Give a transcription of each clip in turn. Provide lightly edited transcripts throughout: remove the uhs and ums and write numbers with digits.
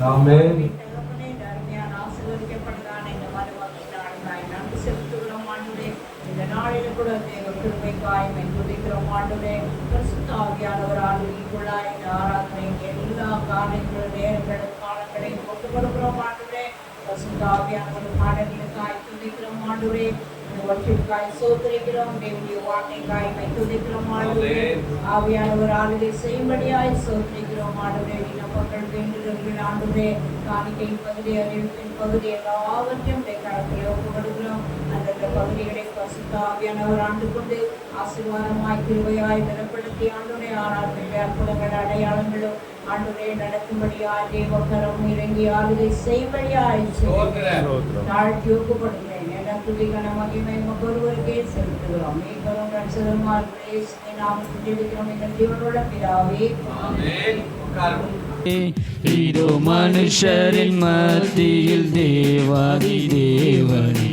ஆமென். அருமையான ஆசீர்வதிக்கப்பட்டதான இந்த மறுவாக்கினாய் நன்றி செலுத்துகிறோம் ஆண்டவரே. இந்த நாளில் கூட தேவ கிருபைக்காய் துதிக்கிறோம் ஆண்டவரே. பரிசுத்த ஆவியானவரால் இங்குள்ளாய் இந்த ஆராதனை எல்லா காரியங்களும் நேரங்களும் காலங்களையும் கொண்டு கொடுக்கிறோம் ஆண்டவரே. பரிசுத்த ஆவியானவர் பாடல்களுக்காய் துதிக்கிறோம் ஆண்டவரே. வற்றிற்காய் சோதரிக்கிறோம், தேவனுடைய வார்த்தைக்காய் துதிக்கிறோம் ஆண்டவரே. ஆவியானவர் ஆளுகை செய்யும்படியாய் சோதரிக்கிறோம் ஆண்டவரே. விண்ணப்பங்கள் வேண்டுதல்கள் ஆண்டவரே, காணிக்கையின் பகுதி, அறிவிப்பின் பகுதி எல்லாவற்றையும் கரத்திலே ஒப்புக்கொடுக்கிறோம். அந்தந்த பகுதிகளை பரிசுத்த ஆவியானவர் ஆண்டு கொண்டு ஆசீர்வாதமாய் கிருபையாய் பலப்படுத்தி ஆண்டவரே ஆராதனை அற்புதங்கள் அடையாளங்களும் ஆண்டவரே நடக்கும்படியாய் தேவகரம் இறங்கி ஆளுகை செய்யும்படியாய் தாழ்த்தி ஒப்புக்கொடுக்கிறேன். துதிக்கான மகிமை ஒவ்வொருவருக்கே செலுத்துகிறோம். மீட்பரும் ரட்சகருமாய் இயேசுவின் நாமத்தில் ஜெபிக்கிறோம் எங்கள் ஜீவனுள்ள பிதாவே, ஆமென். இதோ மனுஷரின் மத்தியில் தேவாதி தேவனே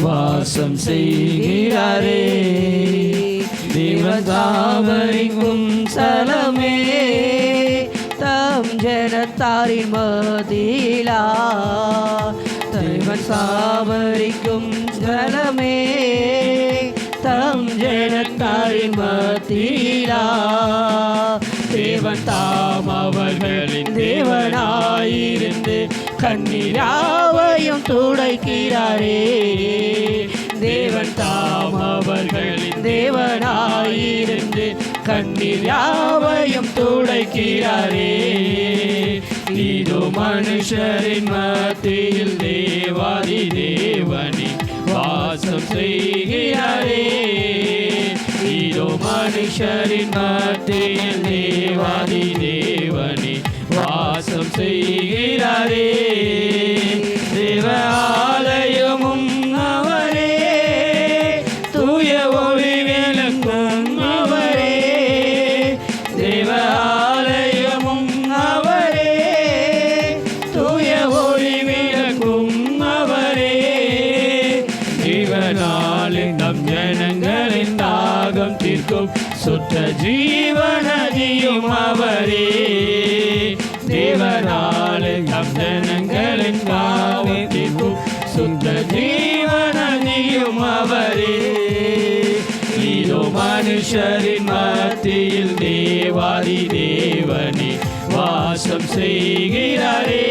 வாசம் செய்கிறாரே. தேவதாவரிக்கும் சலமே தம் ஜனத்தாரின் மத்தியிலா. தேவன் சாவரிக்கும் ஸ்தலமே தம் ஜனத்தாரின் மத்தியிலா. தேவன் தாம் அவர்களின் தேவனாயிருந்து கண்ணீராவையும் துடைக்கிறாரே. தேவன் தாம் அவர்களின் தேவனாயிருந்து கண்ணீராவையும் துடைக்கிறாரே. இதோ மனுஷரின் மத்தியில் தேவாதி தேவனே வாசம் செய்கிறாரே. இதோ மனுஷரின் மத்தியில் தேவாதி தேவனே வாசம் செய்கிறாரே. தேவ ஆலயமும் அவரே, தூய ஒளி விளக்கும் அவரே. தேவ ஆலயமும் அவரே, தூய ஒளி விளக்கும் அவரே. ஜீவனாலின் நம் ஜனங்களின் தாகம் தீர்க்கும் சுத்த ஜீவனதியும் அவரே. தேவனாலின் நம் ஜனங்களின் தாகம் தீர்க்கும் சுத்த ஜீவனதியும் அவரே. இதோ மனுஷரின் மத்தியில் தேவாதி தேவனே வாசம் செய்கிறாரே.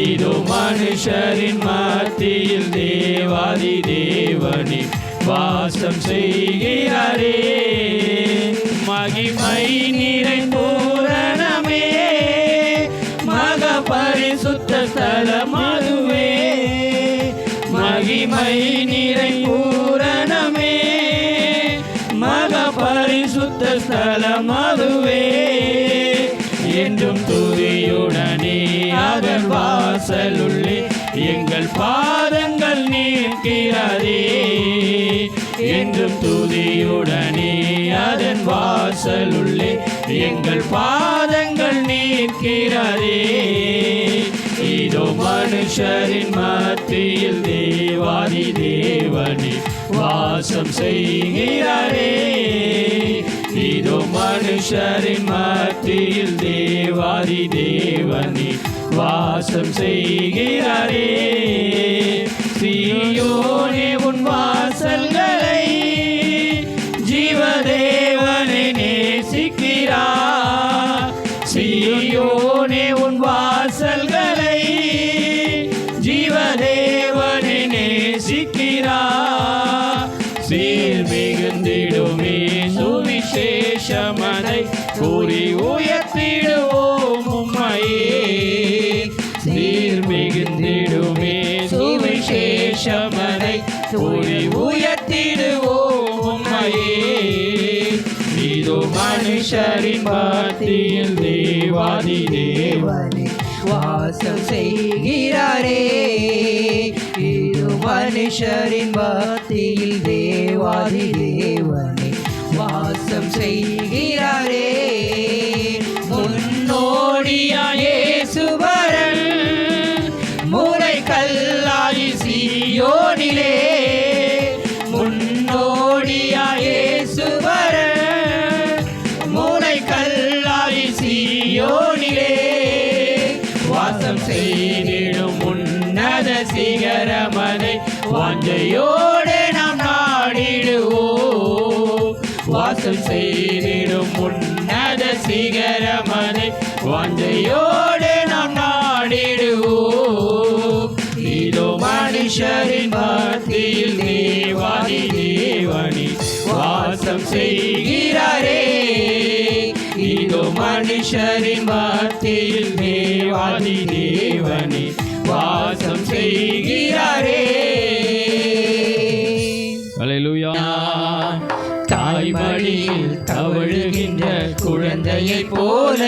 இதோ மனுஷரின் மத்தியில் தேவாதி தேவனே வாசம் செய்கிறாரே. மகிமை நிறை பூரணமே மக பரிசுத்த ஸ்தலம் அதுவே. மகிமை நிறை பூரணமே மக பரிசுத்த ஸ்தலம் அதுவே. என்றும் துதியுடனே அதன் வாசலுள்ளே எங்கள் பாதங்கள் நிற்கிறதே. என்றும் துதியுடனே அதன் வாசலுள்ளே எங்கள் பாதங்கள் நிற்கிறதே. இதோ மனுஷரின் மத்தியில் தேவாதி தேவனே வாசம் செய்கிறாரே. இதோ மனுஷரின் மத்தியில் தேவாதி தேவனே வாசம் செய்கிறாரே. சீயோனே உன் வாசல்களை ஜீவதேவனை நேசிக்கிறார். சீயோனே உன் வாசல்களை ஜீவதேவனை நேசிக்கிறார். சீர் மிகுந்திடுமே சுவிசேஷமதை கூறி உயர்த்திடுவோம் உம்மையே. சீர் மிகுந்திடுமே சுவிசேஷமதை கூறி உயர்த்திடுவோம் உம்மையே. இதோ மனுஷரின் மத்தியில் தேவாதி தேவனே வாசம் செய்கிறாரே. இதோ மனுஷரின் மத்தியில் தேவாதி தேவனே வாசம் செய்கிறாரே. முன்னோடியாயே சுவரன் முறை கல்லாயி சீயோனிலே. முன்னோடியாயே சுவரன் முறை கல்லாயி சீயோனிலே. வாஞ்சையோடு நாம் நாடிடுவோம். வாசம் செய்திடும் உன்னத சிகரமதை வாஞ்சையோடு நாம் நாடிடுவோம். இதோ மனுஷரின் மத்தியில் தேவாதி தேவனி வாசம் செய்கிறாரே. இதோ மனுஷரின் மத்தியில் தேவாதி தேவனி வாசம் செய்கிறாரே. அல்லேலூயா. தாய்மடியில் தவழுகின்ற குழந்தையைப் போல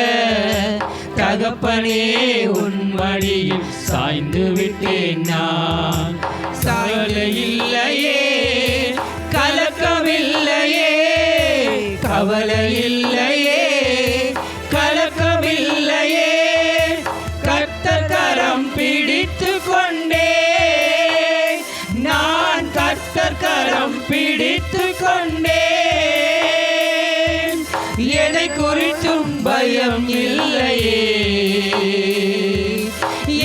தகப்பனே உன் மடியில் சாய்ந்து விட்டேன் நான். கவலை இல்லையே, கலக்கமில்லையே, கவலை இல்லையே, கலக்கமில்லையே. கர்த்தர் கரம் பிடித்து கொண்டே நான், கர்த்தர் கரம் பிடித்து கொண்டே. எதை குறித்தும் பயம் இல்லையே,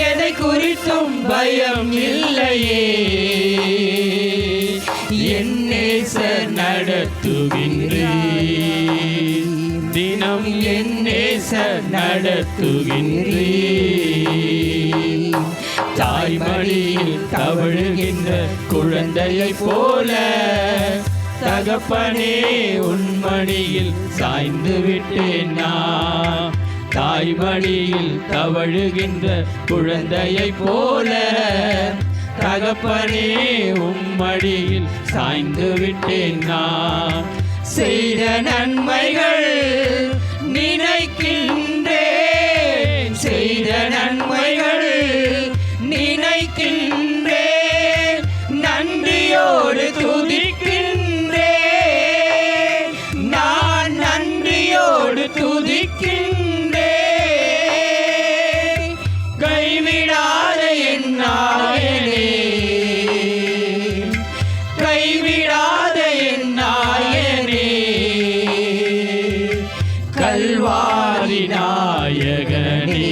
எதை குறித்தும் பயம் இல்லையே. என் நேசர் நடத்துகின்றேன், தினம் என் நேசர் நடத்துகின்றேன். தாய்மடியில் தவழுகின்ற குழந்தையைப் போல தகப்பனே உன் மடியில் சாய்ந்து விட்டேன் நான். தாய்மடியில் தவழுகின்ற குழந்தையைப் போல தகப்பனே உன் மடியில் சாய்ந்து விட்டேன் நான். செய்த நன்மைகள் நினைக்கின்றேன், செய்த நன்மைகள் நினைக்கின்றேன். நன்றியோடு துதிக்கின்றேன், நான் நன்றியோடு துதிக்கின்றேன். கைவிடாத என் நாயனே, கைவிடாத என் நாயனே. கல்வாரி நாயகனே,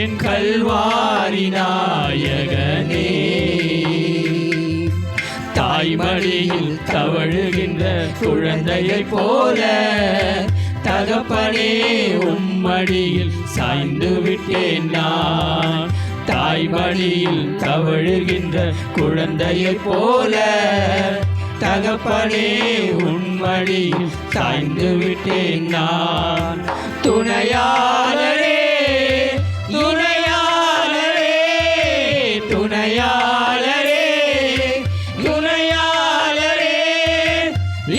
என் கல்வாரி நாயகனே. தாய்மடியில் தவழுகின்ற குழந்தையைப் போல தகப்பனே உம்மடியில் சாய்ந்து விட்டேன் நான். தாய்மடியில் தவழுகின்ற குழந்தையைப் போல தகப்பனே உம்மடியில் சாய்ந்து விட்டேன் நான். துணையாளரே, துணையாளரே, துணையாளரே, துணையாளரே.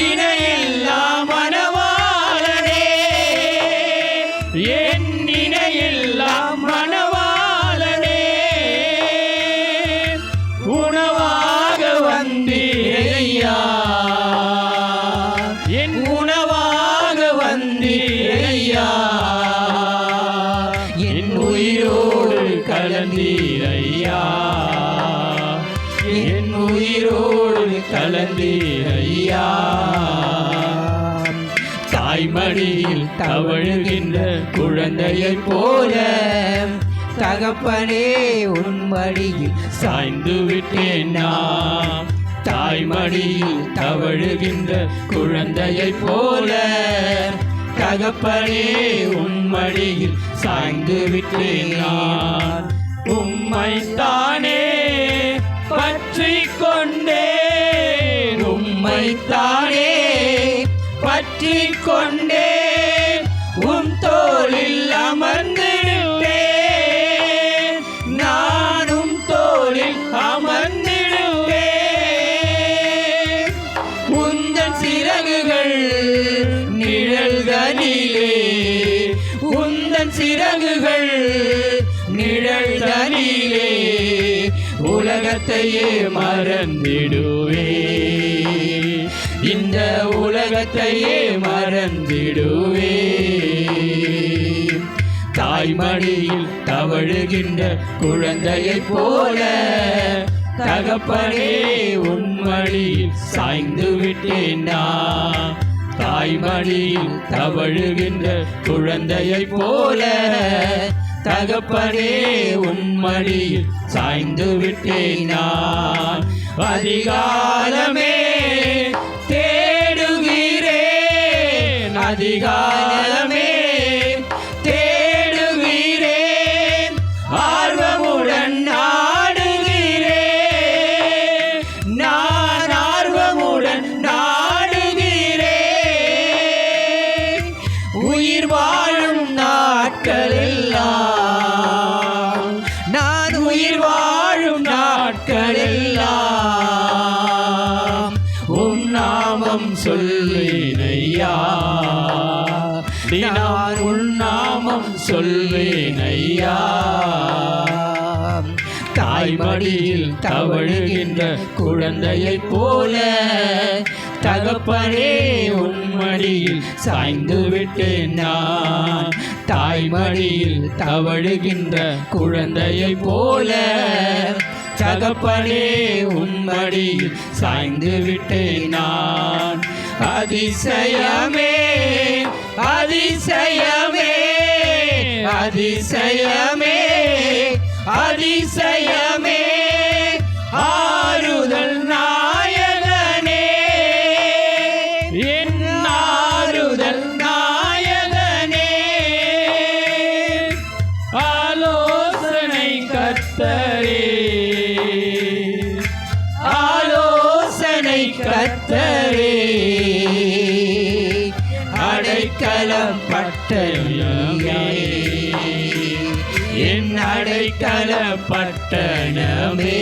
இணையில்லா மணவாளனே, என் இணையில்லா மணவாளனே. உணவாக வந்தீரையா, என் உணவாக வந்தீரையா. என் உயிரோடு கலந்தீரையா, என் உயிரோடு கலந்தீரையா. தாய்மடியில் தவழுகின்ற குழந்தையைப் போல தகப்பனே உன் மடியில் சாய்ந்து விட்டேன் நான். தாய்மடியில் தவழுகின்ற குழந்தையைப் போல தகப்பனே உன் மடியில் சாய்ந்து விட்டேன் நான். உம்மைத்தானே பற்றிக் கொண்டேன், உம்மைத்தானே பற்றிக் கொண்டேன். உம் தோளில் அமர்ந்திடுவேன், நானும் தோளில் அமர்ந்திடுவேன். உந்தன் சிறகுகள் நிழல்தனிலே, உந்தன் சிறகுகள் நிழல்தனிலே. உலகத்தையே மறந்திடுவே, இந்த உலகத்தையே மறந்திடுவே. தாய்மடியில் தவழுகின்ற குழந்தையைப் போல தகப்பனே உன் மடியில் சாய்ந்து விட்டேன் நான். தாய்மடியில் தவழுகின்ற குழந்தையைப் போல தகப்பனே உன்மடியில் சாய்ந்து விட்டேன் நான். அதிகாலமே தேடுகிறேன், அதிகாலமே தேடுகிறேன், ஆர்வமுடன் நாடுகிறேன், நான் ஆர்வமுடன் நாடுகிறேன். உயிர் வாழும் நாட்களெல்லாம், நான் உயிர் வாழும் நாட்களெல்லாம் உம் நாமம் சொல்வேனையா, நான் உன் நாமம் சொல்வேனையா. தாய்மடியில் தவழுகின்ற குழந்தையைப் போல தகப்பனே உன்மடியில் சாய்ந்து விட்டேன் நான். தாய்மடியில் தவழுகின்ற குழந்தையைப் போல தகப்பனே உன்மடியில் சாய்ந்து விட்டேன் நான். அதிசயமே அதிசயமே அதிசயமே அதிசயமே, ஆறுதல் நாயகனே, என் ஆறுதல் நாயகனே. ஆலோசனை கர்த்தரே, ஆலோசனை கர்த்தரே, அடைக்கலம் பட்டணமே, என் அடைக்கல பட்டணமே.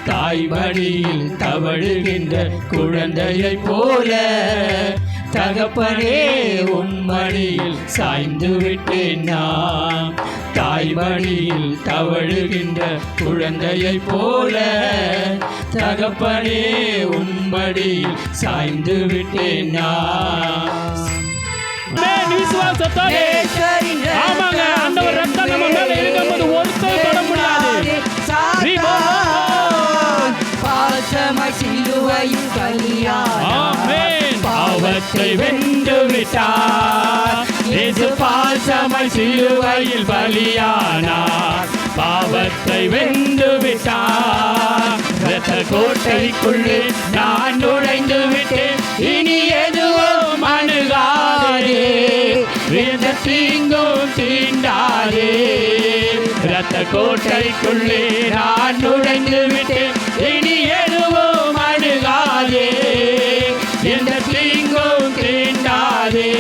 தாய்மடியில் தவழுகின்ற குழந்தையைப் போல தகப்பனே உன்மடியில் சாய்ந்து விட்டேன் நான். தாய்மடியில் தவழுகின்ற குழந்தையைப் போல தகப்பனே உன்மடியில் சாய்ந்து விட்டேன் நான். விசுவாசத்தோடு ஆமாங்க, ஆண்டவர் ரத்தம் நம்ம மேல இருக்கும்போது ஒருத்தர் தொட முடியாது. பாசமாய் சிலுவையில் பலியானார், பாவத்தை வென்று விட்டார். இயேசு பாசமாய் சிலுவையில் பலியானார், பாவத்தை வென்று விட்டார். இரத்த கோட்டைக்குள்ளே நான் நுழைந்து விட்டேன், இனி எதுவும் அணுகாதே, எந்த தீங்கும் தீண்டாதே. இரத்த கோட்டைக்குள்ளே நான் நுழைந்து விட்டேன், இனி எதுவும் அணுகாதே, எந்த தீங்கும் தீண்டாதே.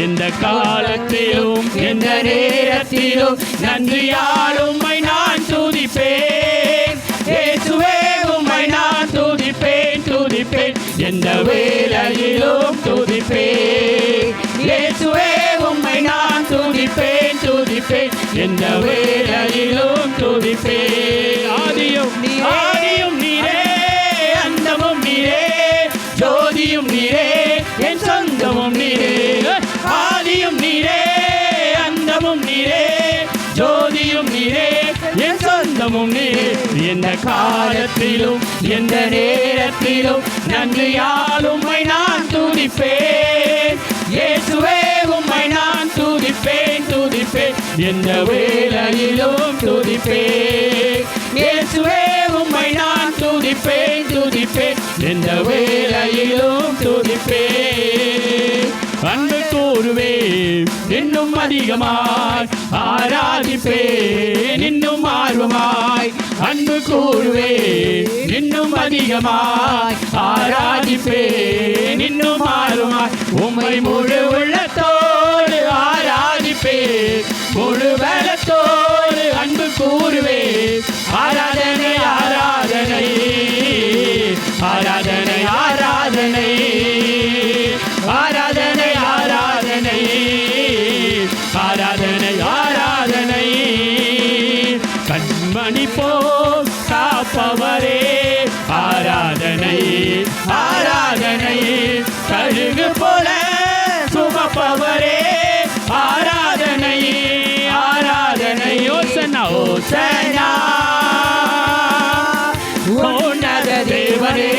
இந்த காலத்திலும் எந்த நேரத்திலும் நன்றியால் உம்மை நான் துதிப்பேன். இயேசுவே உம்மை நான் துதிப்பேன் துதிப்பேன், எந்த வேளையிலும் துதிப்பேன். இயேசுவே உம்மை நான் துதிப்பேன் துதிப்பேன், எந்த வேளையிலும் துதிப்பேன். ஆதியும் நீரே, அந்தமும் நீரே, ஜோதியும் நீரே, என் சொந்தமும் நீரே. ஆதியும் நீரே, அந்தமும் நீரே, ஜோதியும் நீரே, என் சொந்தமும் நீரே. எந்த காலத்திலும் எந்த நேரத்திலும் நன்றியால் உம்மை நான் துதிப்பேன். இயேசுவே உம்மை நான் துதிப்பேன் துதிப்பேன், எந்த வேளையிலும் துதிப்பேன். இயேசுவே உம்மை நான் துதிப்பேன் துதிப்பேன், எந்த வேளையிலும் துதிப்பேன். அன்பு கூறுவேன் இன்னும் அதிகமாய், ஆராதிப்பேன் இன்னும் ஆர்வமாய். அன்பு கூறுவேன் இன்னும் அதிகமாய், ஆராதிப்பேன் இன்னும் ஆர்வமாய். உம்மை முழு உள்ளத்தோடு ஆராதிப்பேன், முழு பலத்தோடு அன்பு கூறுவேன். ஆராதனை ஆராதனை ஆராதனை ஆராதனை ஆராதனை ஆராதனை ஆராதனை ஆராதனை. கண்மணி போல் காப்பவரே ஆராதனை ஆராதனை, கழுகு போல சுமப்பவரே ஆராதனை ஆராதனை. ஓசனா ஓசனா உன்னத தேவனே,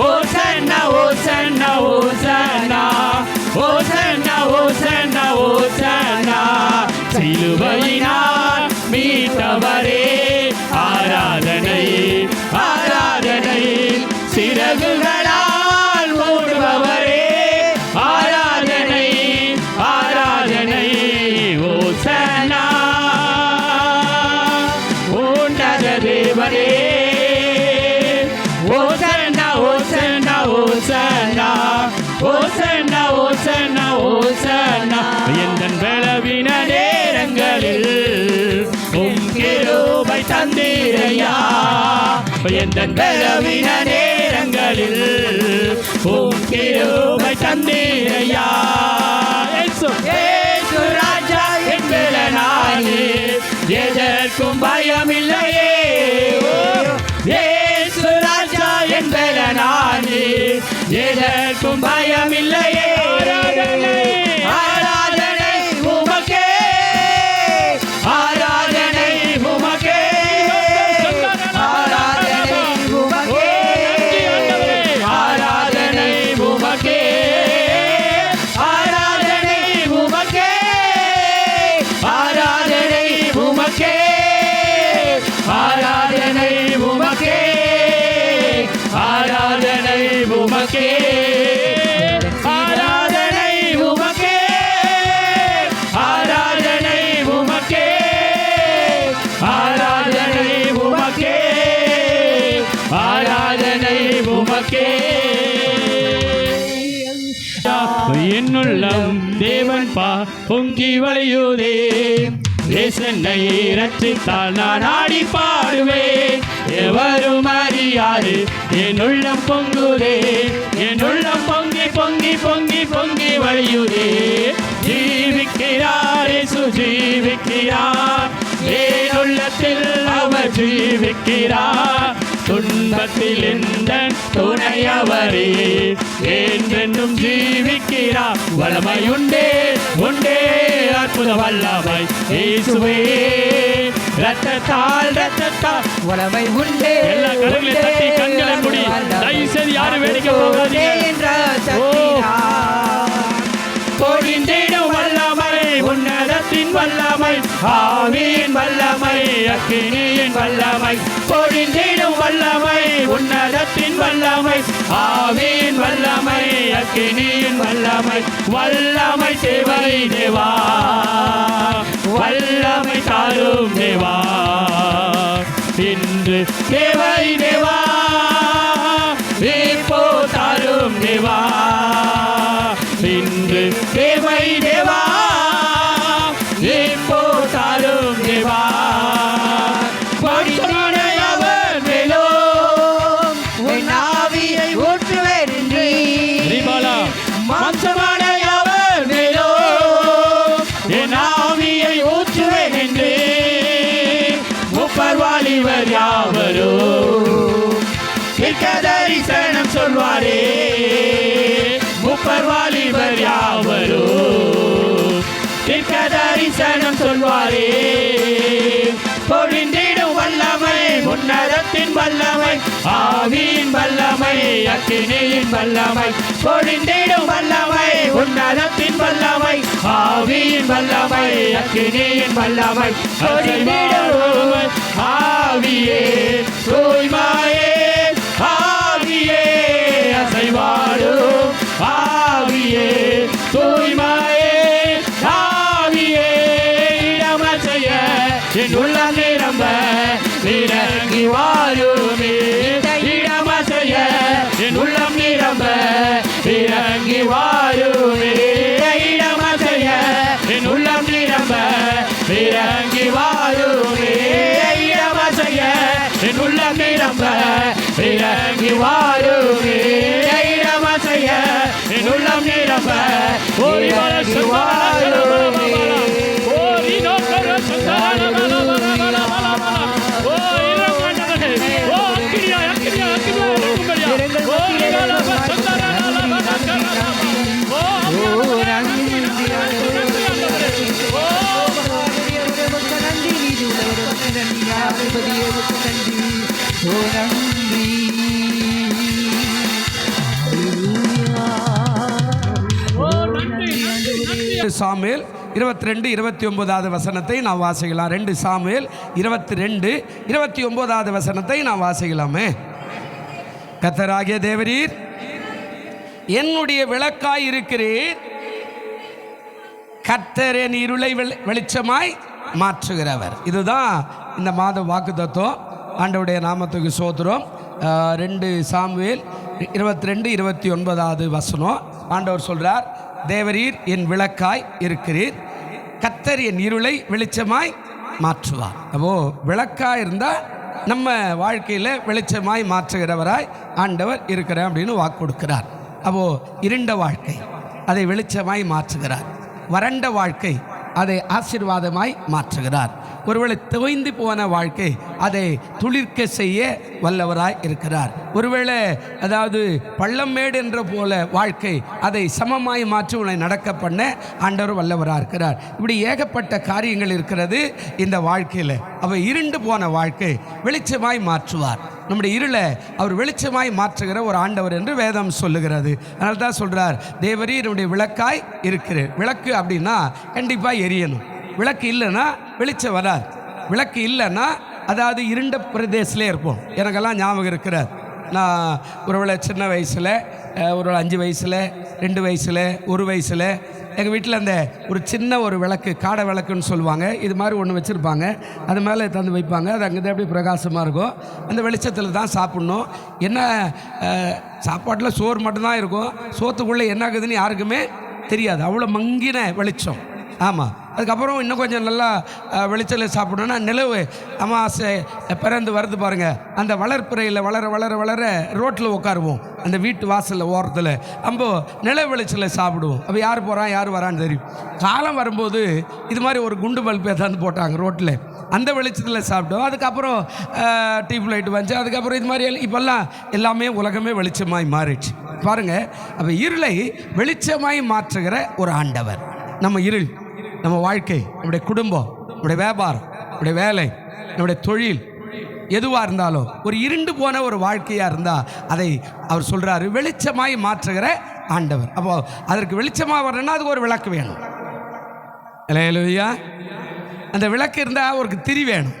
ஓசனா எந்த பலவீன நேரங்களில் உம் கிருபை தந்தீரையா. இயேசு ராஜா என் பலனானே, எதற்கும் பயமில்லையே. இயேசு ராஜா என் பலனானே, எதற்கும் பயமில்லையே. ஆராதனை உமக்கே, ஆராதனை உமக்கே, ஆராதனை உமக்கே, ஆராதனை உமக்கே, ஆராதனை உமக்கே, ஆராதனை உமக்கே, ஆராதனை உமக்கே, ஆராதனை உமக்கே, ஆராதனை உமக்கே, ஆராதனை உமக்கே, ஆராதனை உமக்கே, ஆராதனை உமக்கே. என்னுள்ளம் தேவன் பொங்கி வழியுதே, என்னை ரட்சித்தால் நான் ஆடி பாடுவேன். எவரும் அறியாது என் உள்ளம் பொங்குதே, என் உள்ளம் பொங்கி பொங்கி பொங்கி பொங்கி வழியுதே. ஜீவிக்கிறார் இயேசு ஜீவிக்கிறார், என் உள்ளத்தில் அவர் ஜீவிக்கிறார். துன்பத்தில் எந்த துணையவரே என்றென்றும் ஜீவிக்கிறார். வல்லமை உண்டே உண்டே அற்புத வல்லமை இயேசுவே, ரத்தத்தால் ரத்தத்தால் வல்லமை உண்டே. எல்லா கரங்களை தட்டி கண்களை மூடி தயவு செய்து யாரும் வேடிக்கை போகாதீங்க. பொழிந்திடும் வல்லமை, உன்னதத்தின் வல்லமை, ஆவியின் வல்லமை, அக்கினியின் வல்லமை. பொழிந்திடும் வல்லமை, உன்னதத்தின் வல்லமை, ஆவியின் வல்லமை, அக்கினியின் வல்லமை. வல்லமை தேவை தேவா, வல்லமை தாரும் தேவா, இன்று தேவை தேவா, இப்போ தாரும் தேவா, இன்று தேவை தேவா, இப்போ தாரும் தேவா. அவர் மேலும் உன் ஆவியை ஊற்றுவேன் என்று மாம்சமான அவர் மேலும் என் ஆவியை ஊற்றுவேன் என்று முப்பர்வாலிவர் யாவரோ தரிசனம் சொல்வாரே. முப்பர்வாலிவர் யாவரோ தரிசனம் சொல்வாரே. பொழிந்திடும் வல்லமை, உன்னதத்தின் வல்லமை, ஆவியின் வல்லமை, அக்கினியின் வல்லமை. பொழிந்திடும் வல்லமை, உன்னதத்தின் வல்லமை, ஆவியின் வல்லமை, அக்கினியின் வல்லமை. பொழிந்திடும் ஆவியே தூய்மையே, ஆவியே அசைவாடும், ஆவியே தூய்மையே, ஆவியே இடமசைய என் உள்ளம் நிரம்ப இறங்கி வாருமே. இடமசைய என் உள்ளம் நிரம்ப இறங்கி வாருமே. இடமசைய என் உள்ளம் நிரம்ப இறங்கி வாருமே. இடமசைய என் உள்ளம் நிரம்ப இறங்கி வாருமே. இடமசைய என் உள்ளம் நிரம்ப இறங்கி வாருமே. சாமுவேல் 22:29 வசனத்தை நாம் வாசிக்கலாம். 2 சாமுவேல் 22:29 வசனத்தை நாம் வாசிக்கலாமே. கர்த்தராகிய தேவரீர் என்னுடைய விளக்காய் இருக்கிறீர், கர்த்தர் என் இருளை வெளிச்சமாய் மாற்றுகிறவர். இதுதான் இந்த மாத வாக்குத்தத்தம். ஆண்டவருடைய நாமத்துக்கு சோத்திரம். 2 சாமுவேல் 22:29 வசனம். ஆண்டவர் சொல்றார், தேவரீர் என் விளக்காய் இருக்கிறீர், கர்த்தர் என் இருளை வெளிச்சமாய் மாற்றுவார். அப்போ விளக்காய் இருந்தால் நம்ம வாழ்க்கையில் வெளிச்சமாய் மாற்றுகிறவராய் ஆண்டவர் இருக்கிறார் அப்படின்னு வாக்கு கொடுக்கிறார். அப்போது இருண்ட வாழ்க்கை அதை வெளிச்சமாய் மாற்றுகிறார். வறண்ட வாழ்க்கை அதை ஆசீர்வாதமாய் மாற்றுகிறார். ஒருவேளை துவைந்து போன வாழ்க்கை அதை துளிர்க்க செய்ய வல்லவராய் இருக்கிறார். ஒருவேளை அதாவது பள்ளமேடு என்ற போல வாழ்க்கை அதை சமமாய் மாற்றி உன்னை நடக்க பண்ண ஆண்டவர் வல்லவராக இருக்கிறார். இப்படி ஏகப்பட்ட காரியங்கள் இருக்கிறது இந்த வாழ்க்கையில். அவர் இருண்டு போன வாழ்க்கை வெளிச்சமாய் மாற்றுவார். நம்முடைய இருளை அவர் வெளிச்சமாய் மாற்றுகிற ஒரு ஆண்டவர் என்று வேதம் சொல்லுகிறது. அதனால தான் சொல்கிறார், தேவரீர் என்னுடைய விளக்காய் இருக்கிறேன். விளக்கு அப்படின்னா கண்டிப்பாக எரியணும். விளக்கு இல்லைன்னா வெளிச்சம் வராது. விளக்கு இல்லைன்னா அதாவது இருண்ட பிரதேசத்திலே இருப்போம். எனக்கெல்லாம் ஞாபகம் இருக்கிறார். நான் ஒருவேளை சின்ன வயசில், ஒரு 5 வயசில், 2 வயசில், 1 வயசில் எங்கள் வீட்டில் அந்த ஒரு சின்ன ஒரு விளக்கு, காடை விளக்குன்னு சொல்லுவாங்க, இது மாதிரி ஒன்று வச்சுருப்பாங்க. அது மேலே தந்து வைப்பாங்க. அது அங்கே அப்படியே பிரகாசமாக இருக்கும். அந்த வெளிச்சத்தில் தான் சாப்பிட்ணும். என்ன சாப்பாட்டில் சோறு மட்டும்தான் இருக்கும். சோத்துக்குள்ளே என்ன ஆகுதுன்னு யாருக்குமே தெரியாது. அவ்வளோ மங்கின வெளிச்சம். ஆமாம். அதுக்கப்புறம் இன்னும் கொஞ்சம் நல்லா வெளிச்சத்தில் சாப்பிடணுன்னா நிலவு அமாவாசை பிறந்து வருது பாருங்கள், அந்த வளர்ப்புறையில் வளர வளர வளர ரோட்டில் உட்காருவோம். அந்த வீட்டு வாசலில் ஓரத்தில் நம்ம நிலவு வெளிச்சத்தில் சாப்பிடுவோம். அப்போ யார் போகிறான் யார் வரான்னு தெரியும். காலம் வரும்போது இது மாதிரி ஒரு குண்டு பல்பை தந்து போட்டாங்க ரோட்டில், அந்த வெளிச்சத்தில் சாப்பிட்டோம். அதுக்கப்புறம் டியூப் லைட் வந்துச்சு. அதுக்கப்புறம் இது மாதிரி இப்போல்லாம் எல்லாமே உலகமே வெளிச்சமாய் மாறிடுச்சு பாருங்கள். அப்போ இருளை வெளிச்சமாய் மாற்றுகிற ஒரு ஆண்டவர். நம்ம இருள், நம்ம வாழ்க்கை, நம்முடைய குடும்பம், நம்முடைய வியாபாரம், நம்முடைய வேலை, நம்முடைய தொழில் எதுவாக இருந்தாலும் ஒரு இருண்டு போன ஒரு வாழ்க்கையாக இருந்தால் அதை அவர் சொல்கிறாரு வெளிச்சமாய் மாற்றுகிற ஆண்டவர். அப்போ அதற்கு வெளிச்சமாக வரணும்னா அதுக்கு ஒரு விளக்கு வேணும். இல்லையா? அந்த விளக்கு இருந்தால் அவருக்கு திரி வேணும்.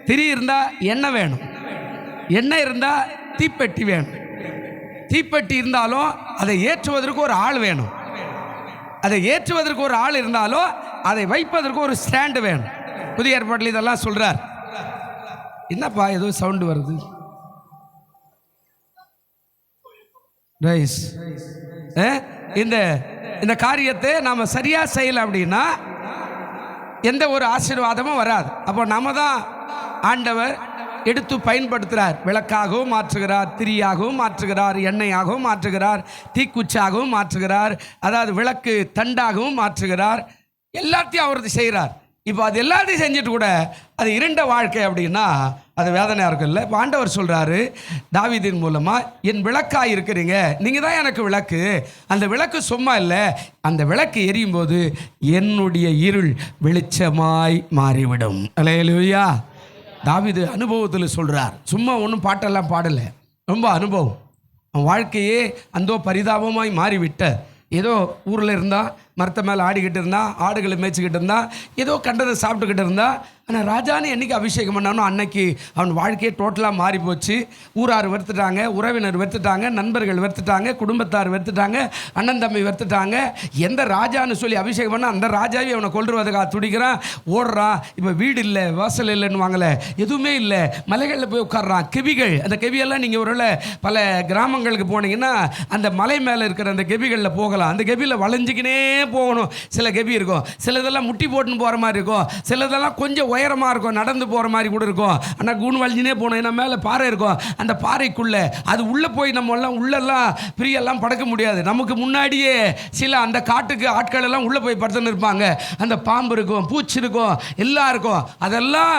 திரி இருந்தால் எண்ணெய் வேணும். எண்ணெய் இருந்தால் தீப்பெட்டி வேணும். தீப்பெட்டி இருந்தாலும் அதை ஏற்றுவதற்கு ஒரு ஆள் வேணும். அதை ஏற்றுவதற்கு ஒரு ஆள் இருந்தாலும் அதை வைப்பதற்கு ஒரு ஸ்டாண்டு வேணும். புதிய ஏற்பாட்டில் இதெல்லாம் சொல்கிறார். என்னப்பா ஏதோ சவுண்டு வருது? ரைஸ். இந்த காரியத்தை நாம் சரியாக செய்யலை அப்படின்னா எந்த ஒரு ஆசீர்வாதமும் வராது. அப்போ நம்ம தான் ஆண்டவர் எடுத்து பயன்படுத்துகிறார். விளக்காகவும் மாற்றுகிறார், திரியாகவும் மாற்றுகிறார், எண்ணெயாகவும் மாற்றுகிறார், தீக்குச்சாகவும் மாற்றுகிறார், அதாவது விளக்கு தண்டாகவும் மாற்றுகிறார். எல்லாத்தையும் அவர் செய்கிறார். இப்போ அது எல்லாத்தையும் செஞ்சுட்டு கூட அது இருண்ட வாழ்க்கை அப்படின்னா அது வேதனையாக இருக்குல்ல. இப்போ ஆண்டவர் சொல்கிறாரு தாவீதின் மூலமாக, என் விளக்காக இருக்கிறீங்க, நீங்கள் தான் எனக்கு விளக்கு. அந்த விளக்கு சும்மா இல்லை, அந்த விளக்கு எரியும் போது என்னுடைய இருள் வெளிச்சமாய் மாறிவிடும். அல்லேலூயா. தாவீது அனுபவத்தில் சொல்கிறார். சும்மா ஒன்றும் பாட்டெல்லாம் பாடலை, ரொம்ப அனுபவம். அவன் வாழ்க்கையே அந்தோ பரிதாபமாய் மாறிவிட்ட. ஏதோ ஊரில் இருந்தால் மரத்தை மேலே ஆடிக்கிட்டு இருந்தான், ஆடுகளை மேய்ச்சிக்கிட்டு இருந்தான், ஏதோ கண்டதை சாப்பிட்டுக்கிட்டு இருந்தான். ஆனால் ராஜான்னு என்றைக்கு அபிஷேகம் பண்ணானோ அன்னைக்கு அவன் வாழ்க்கையே டோட்டலாக மாறி போச்சு. ஊரார் வெறுத்துட்டாங்க, உறவினர் வெறுத்துட்டாங்க, நண்பர்கள் வெறுத்துட்டாங்க, குடும்பத்தார் வெறுத்துட்டாங்க, அண்ணன் தம்பி வெறுத்துட்டாங்க. எந்த ராஜான்னு சொல்லி அபிஷேகம் பண்ணால் அந்த ராஜாவே அவனை கொல்றதுக்காக துடிக்கிறான், ஓடுறான். இப்போ வீடு இல்லை, வாசல் இல்லைன்னு வாங்கலை, எதுவுமே இல்லை, மலைகளில் போய் உட்காடுறான். கெபிகள், அந்த கெபியெல்லாம் நீங்கள் ஒரு பல கிராமங்களுக்கு போனீங்கன்னா அந்த மலை மேலே இருக்கிற அந்த கெபிகளில் போகலாம். அந்த கெபியில் வளைஞ்சிக்கினே போகணும். சில கெபி இருக்கும், சிலதெல்லாம் முட்டி போட்டுன்னு போகிற மாதிரி இருக்கும், சிலதெல்லாம் கொஞ்சம் உயரமாக இருக்கும், நடந்து போகிற மாதிரி கூட இருக்கும். ஆனால் கூண் வளைஞ்சினே போகணும். ஏன்னா மேலே பாறை இருக்கும். அந்த பாறைக்குள்ளே அது உள்ளே போய் நம்ம எல்லாம் உள்ளெல்லாம் பிரியெல்லாம் படுக்க முடியாது. நமக்கு முன்னாடியே சில அந்த காட்டுக்கு ஆட்கள் எல்லாம் உள்ளே போய் படுத்துன்னு இருப்பாங்க. அந்த பாம்பு இருக்கும், பூச்சி இருக்கும், எல்லாம் இருக்கும். அதெல்லாம்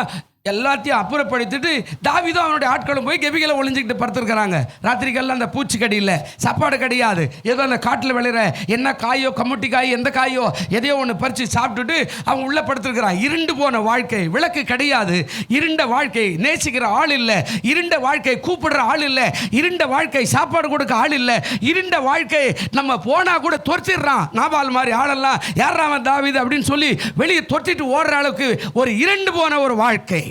எல்லாத்தையும் அப்புறப்படுத்திட்டு தாவீதும் அவனுடைய ஆட்களும் போய் கெபிகளை ஒளிஞ்சிக்கிட்டு படுத்துருக்கிறாங்க. ராத்திரிக்கெல்லாம் அந்த பூச்சி கடி இல்லை, சாப்பாடு கிடையாது, ஏதோ அந்த காட்டில் விளையிற என்ன காயோ, கம்முட்டி காய், எந்த காயோ எதையோ ஒன்று பறித்து சாப்பிட்டுட்டு அவன் உள்ளே படுத்துருக்கிறான். இருண்டு போன வாழ்க்கை, விளக்கு கிடையாது. இருண்ட வாழ்க்கை, நேசிக்கிற ஆள் இல்லை. இருண்ட வாழ்க்கை, கூப்பிடுற ஆள் இல்லை. இருண்ட வாழ்க்கை, சாப்பாடு கொடுக்க ஆள் இல்லை. இருண்ட வாழ்க்கை, நம்ம போனால் கூட துரத்திடுறான். நாபால் மாதிரி ஆளெல்லாம் யாராம தாவீது அப்படின்னு சொல்லி வெளியே துரத்திட்டு ஓடுற அளவுக்கு ஒரு இருண்டு போன ஒரு வாழ்க்கை.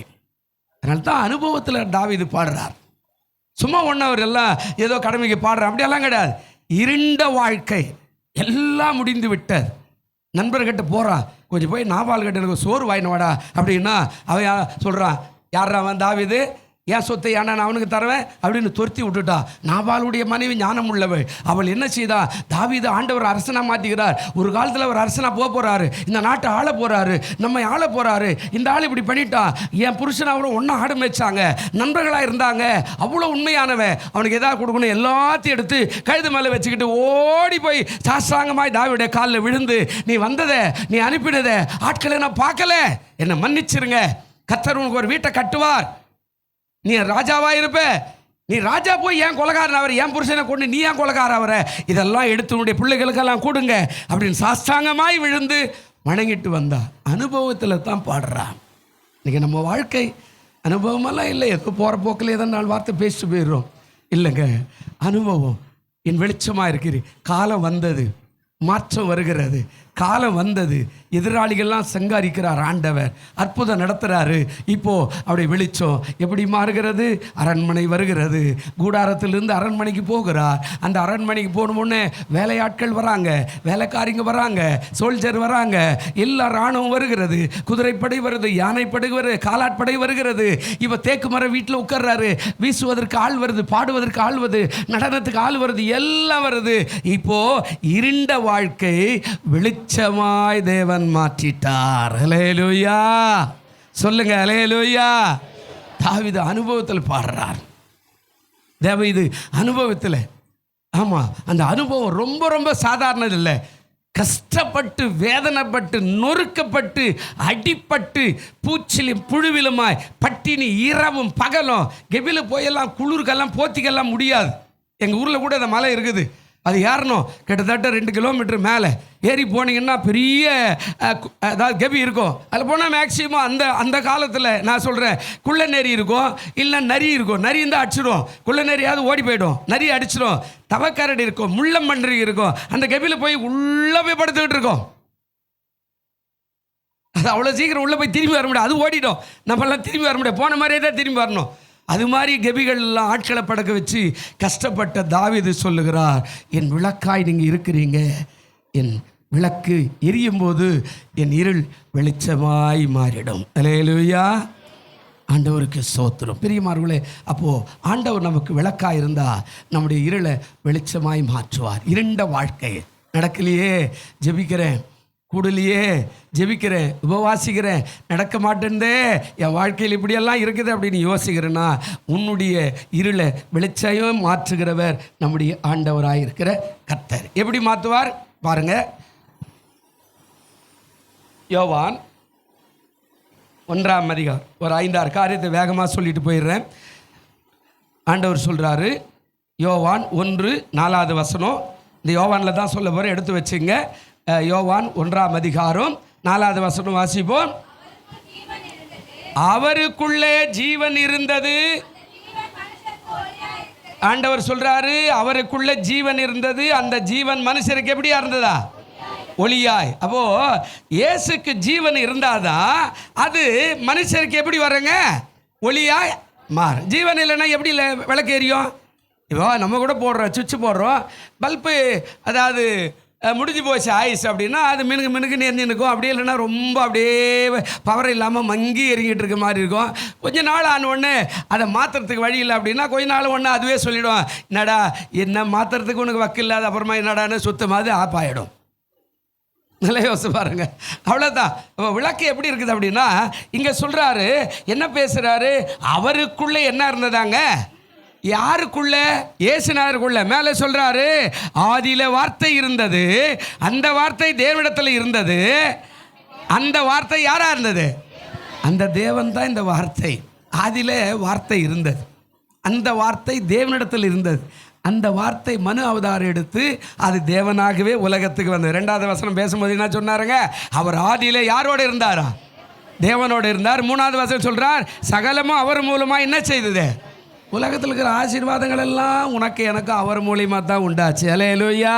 அதனால தான் அனுபவத்தில் தாவீது பாடுறார். சும்மா ஒன்றவர் எல்லாம் ஏதோ கடமைக்கு பாடுறார் அப்படியெல்லாம் கிடையாது. இருண்ட வாழ்க்கை, எல்லாம் முடிந்து விட்டது. நண்பர்கிட்ட போகிறான், கொஞ்சம் போய் நாபால் கிட்ட எனக்கு சோறு வாங்கினவாடா அப்படின்னா அவன் சொல்கிறான், யாரா அவன்? தாவீது. என் சொத்தை ஏன்னா நான் அவனுக்கு தருவேன் அப்படின்னு துரத்தி விட்டுட்டா. நாபாலுடைய மனைவி ஞானம் உள்ளவள். அவள் என்ன செய்தா, தாவீது ஆண்டவர் அரசனாக மாற்றிக்கிறார், ஒரு காலத்தில் அவர் அரசனாக போக போகிறாரு, இந்த நாட்டை ஆள போகிறாரு, நம்ம ஆள போகிறாரு, இந்த ஆள் இப்படி பண்ணிட்டா. என் புருஷன் அவரும் ஒன்றா ஆட மேய்ச்சாங்க, நண்பர்களாக இருந்தாங்க, அவ்வளோ உண்மையானவன், அவனுக்கு எதாவது கொடுக்கணும் எல்லாத்தையும் எடுத்து கழுது மேலே வச்சுக்கிட்டு ஓடி போய் சாஸ்தாங்கமாய் தாவீதுடைய காலில் விழுந்து, நீ வந்ததை, நீ அனுப்பினதை ஆட்களை நான் பார்க்கல, என்னை மன்னிச்சிருங்க, கர்த்தர் உனக்கு ஒரு வீட்டை கட்டுவார், நீ ராஜாவா இருப்ப, நீ ராஜா போய் ஏன் கொலைகாரன் அவர், என் புருஷனை கொண்டு நீ ஏன் கொலைகார அவரை, இதெல்லாம் எடுத்து உன்னுடைய பிள்ளைகளுக்கெல்லாம் கொடுங்க அப்படின்னு சாஸ்தாங்கமாய் விழுந்து வணங்கிட்டு வந்தா. அனுபவத்தில் தான் பாடுறான். இன்னைக்கு நம்ம வாழ்க்கை அனுபவமெல்லாம் இல்லை, எதோ போகிற போக்கில் ஏதோ 4 வார்த்தை பேசிட்டு போயிடுறோம். இல்லைங்க, அனுபவம் என் வெளிச்சமாக இருக்குது. காலம் வந்தது, மாற்றம் வருகிறது, காலம் வந்தது, எதிராளிகள்லாம் சங்காரிக்கிறார் ஆண்டவர், அற்புதம் நடத்துகிறாரு. இப்போது அப்படி வெளிச்சம் எப்படி மாறுகிறது, அரண்மனை வருகிறது, கூடாரத்திலிருந்து அரண்மனைக்கு போகிறார். அந்த அரண்மனைக்கு போகணுமுன்னே வேலையாட்கள் வராங்க, வேலைக்காரிங்க வராங்க, சோல்ஜர் வராங்க, எல்லா இராணுவம் வருகிறது, குதிரைப்படை வருது, யானைப்படை வருது, காலாட்படை வருகிறது. இப்போ தேக்கு மரம் வீட்டில் உட்கார்றாரு, வீசுவதற்கு ஆள் வருது, பாடுவதற்கு ஆள் வருது, நடனத்துக்கு ஆள் வருது, எல்லாம் வருது. இப்போது இருண்ட வாழ்க்கை வெளிச்சமாய் தேவன் மாற்றிட்டார். ஹல்லேலூயா சொல்லுங்க, ஹல்லேலூயா. தாவீது அனுபவத்தில் பாடுறார். தாவீது அனுபவத்தில், ஆமாம், அந்த அனுபவம் ரொம்ப ரொம்ப சாதாரணது இல்லை. கஷ்டப்பட்டு, வேதனைப்பட்டு, நொறுக்கப்பட்டு, அடிப்பட்டு, பூச்சிலும் புழுவிலுமாய் பட்டினி இரவும் பகலும், கெபில போயெல்லாம் குளிர்க்கெல்லாம் போத்திக்கெல்லாம் முடியாது. எங்கள் ஊரில் கூட அந்த மலை இருக்குது, அது ஏறணும், கிட்டத்தட்ட 2 கிலோமீட்டர் மேலே ஏறி போனீங்கன்னா பெரிய அதாவது கெபி இருக்கும். அதில் போனால் மேக்சிமம் அந்த காலத்தில் நான் சொல்கிறேன், குள்ள நெறி இருக்கும், இல்லை நரி இருக்கும். நரி இருந்தால் அடிச்சிடும், குள்ள நெறியாவது ஓடி போயிடும், நரி அடிச்சிடும். தவக்கரடி இருக்கும், முள்ளம்பன்றி இருக்கும். அந்த கெபியில் போய் உள்ளே போய் படுத்துக்கிட்டு இருக்கோம். அது அவ்வளோ சீக்கிரம் உள்ளே போய் திரும்பி வர முடியாது, அது ஓடிடும். நம்மளாம் திரும்பி வர முடியாது, போன மாதிரியே தான் திரும்பி வரணும். அது மாதிரி கெபிகள்லாம் ஆட்களை படக்க வச்சு கஷ்டப்பட்ட தாவீது சொல்லுகிறார், என் விளக்காய் நீங்கள் இருக்கிறீங்க, என் விளக்கு எரியும் போது என் இருள் வெளிச்சமாய் மாறிடும். அல்லேலூயா, ஆண்டவருக்கு ஸ்தோத்திரம். பிரியமானவர்களே, அப்போது ஆண்டவர் நமக்கு விளக்காக இருந்தால் நம்முடைய இருளை வெளிச்சமாய் மாற்றுவார். இருண்ட வாழ்க்கை நடக்கலையே, ஜெபிக்கிறேன், கூடலையே, ஜெபிக்கிறேன், உபவாசிக்கிறேன், நடக்க மாட்டேன்தே, என் வாழ்க்கையில் இப்படியெல்லாம் இருக்குது அப்படின்னு யோசிக்கிறேன்னா, உன்னுடைய இருளை வெளிச்சம் மாற்றுகிறவர் நம்முடைய ஆண்டவராக இருக்கிற கர்த்தர். எப்படி மாற்றுவார் பாருங்க. யோவான் 1ஆம் அதிகாரம் ஒரு 5-6 காரியத்தை வேகமாக சொல்லிட்டு போயிடுறேன். ஆண்டவர் சொல்கிறாரு, யோவான் 1:4 வசனம். இந்த யோவானில் தான் சொல்ல போகிறேன், எடுத்து வச்சுங்க. யோவான் 1ஆம் அதிகாரம் 4வது வசனம் வாசிப்போம். அவருக்குள்ளே ஜீவன் இருந்தது. ஆண்டவர் சொல்றாரு, அவருக்குள்ளே ஜீவன் இருந்தது, அந்த ஜீவன் மனுஷருக்கு எப்படியா இருந்ததா, ஒளியாய். அப்போ இயேசுக்கு ஜீவன் இருந்தாதான் அது மனுஷருக்கு எப்படி வரங்க, ஒளியாய் மாறு. ஜீவன் இல்லைன்னா எப்படி விளக்கு எரியும்? இப்போ நம்ம கூட போடுறோம், சுவிட்ச் போடுறோம், பல்பு அதாவது முடிஞ்சு போச்சு ஆயிஸ் அப்படின்னா அது மினுக்கு நேர்ந்து நிற்கும். அப்படியே இல்லைன்னா ரொம்ப அப்படியே பவர் இல்லாமல் மங்கி எறிங்கிட்டு இருக்க மாதிரி இருக்கும். கொஞ்ச நாள் ஆன உடனே அதை மாற்றுறதுக்கு வழி இல்லை அப்படின்னா கொஞ்ச நாள் ஒன்று அதுவே சொல்லிவிடும், என்னடா என்ன மாற்றுறதுக்கு உனக்கு வக்கு இல்லாத, அப்புறமா என்னடான்னு சுத்தமாக ஆஃப் ஆகிடும். நல்லா யோசிச்சு பாருங்க, அவ்வளோதான். இப்போ விளக்கு எப்படி இருக்குது அப்படின்னா, இங்கே சொல்கிறாரு, என்ன பேசுகிறாரு, அவருக்குள்ளே என்ன இருந்ததாங்க, யாருக்குள்ள, இயேசுநாதருக்குள்ள. மேலே சொல்றாரு, ஆதியில வார்த்தை இருந்தது, அந்த வார்த்தை தேவனிடத்தில் இருந்தது, அந்த வார்த்தை யாரா இருந்தது, அந்த தேவன் தான் இந்த வார்த்தை. ஆதியில வார்த்தை இருந்தது, அந்த வார்த்தை தேவனிடத்தில் இருந்தது, அந்த வார்த்தை மனு அவதாரம் எடுத்து அது தேவனாகவே உலகத்துக்கு வந்தது. 2வது வசனம் பேசும்போது என்ன சொன்னாருங்க, அவர் ஆதியில யாரோட இருந்தாரா, தேவனோடு இருந்தார். 3வது வசனம் சொல்றார், சகலமும் அவர் மூலமா என்ன செய்தது, உலகத்தில் இருக்கிற ஆசீர்வாதங்கள் எல்லாம் உனக்கு எனக்கு அவர் மூலியமாக தான் உண்டாச்சு. அல்லேலூயா.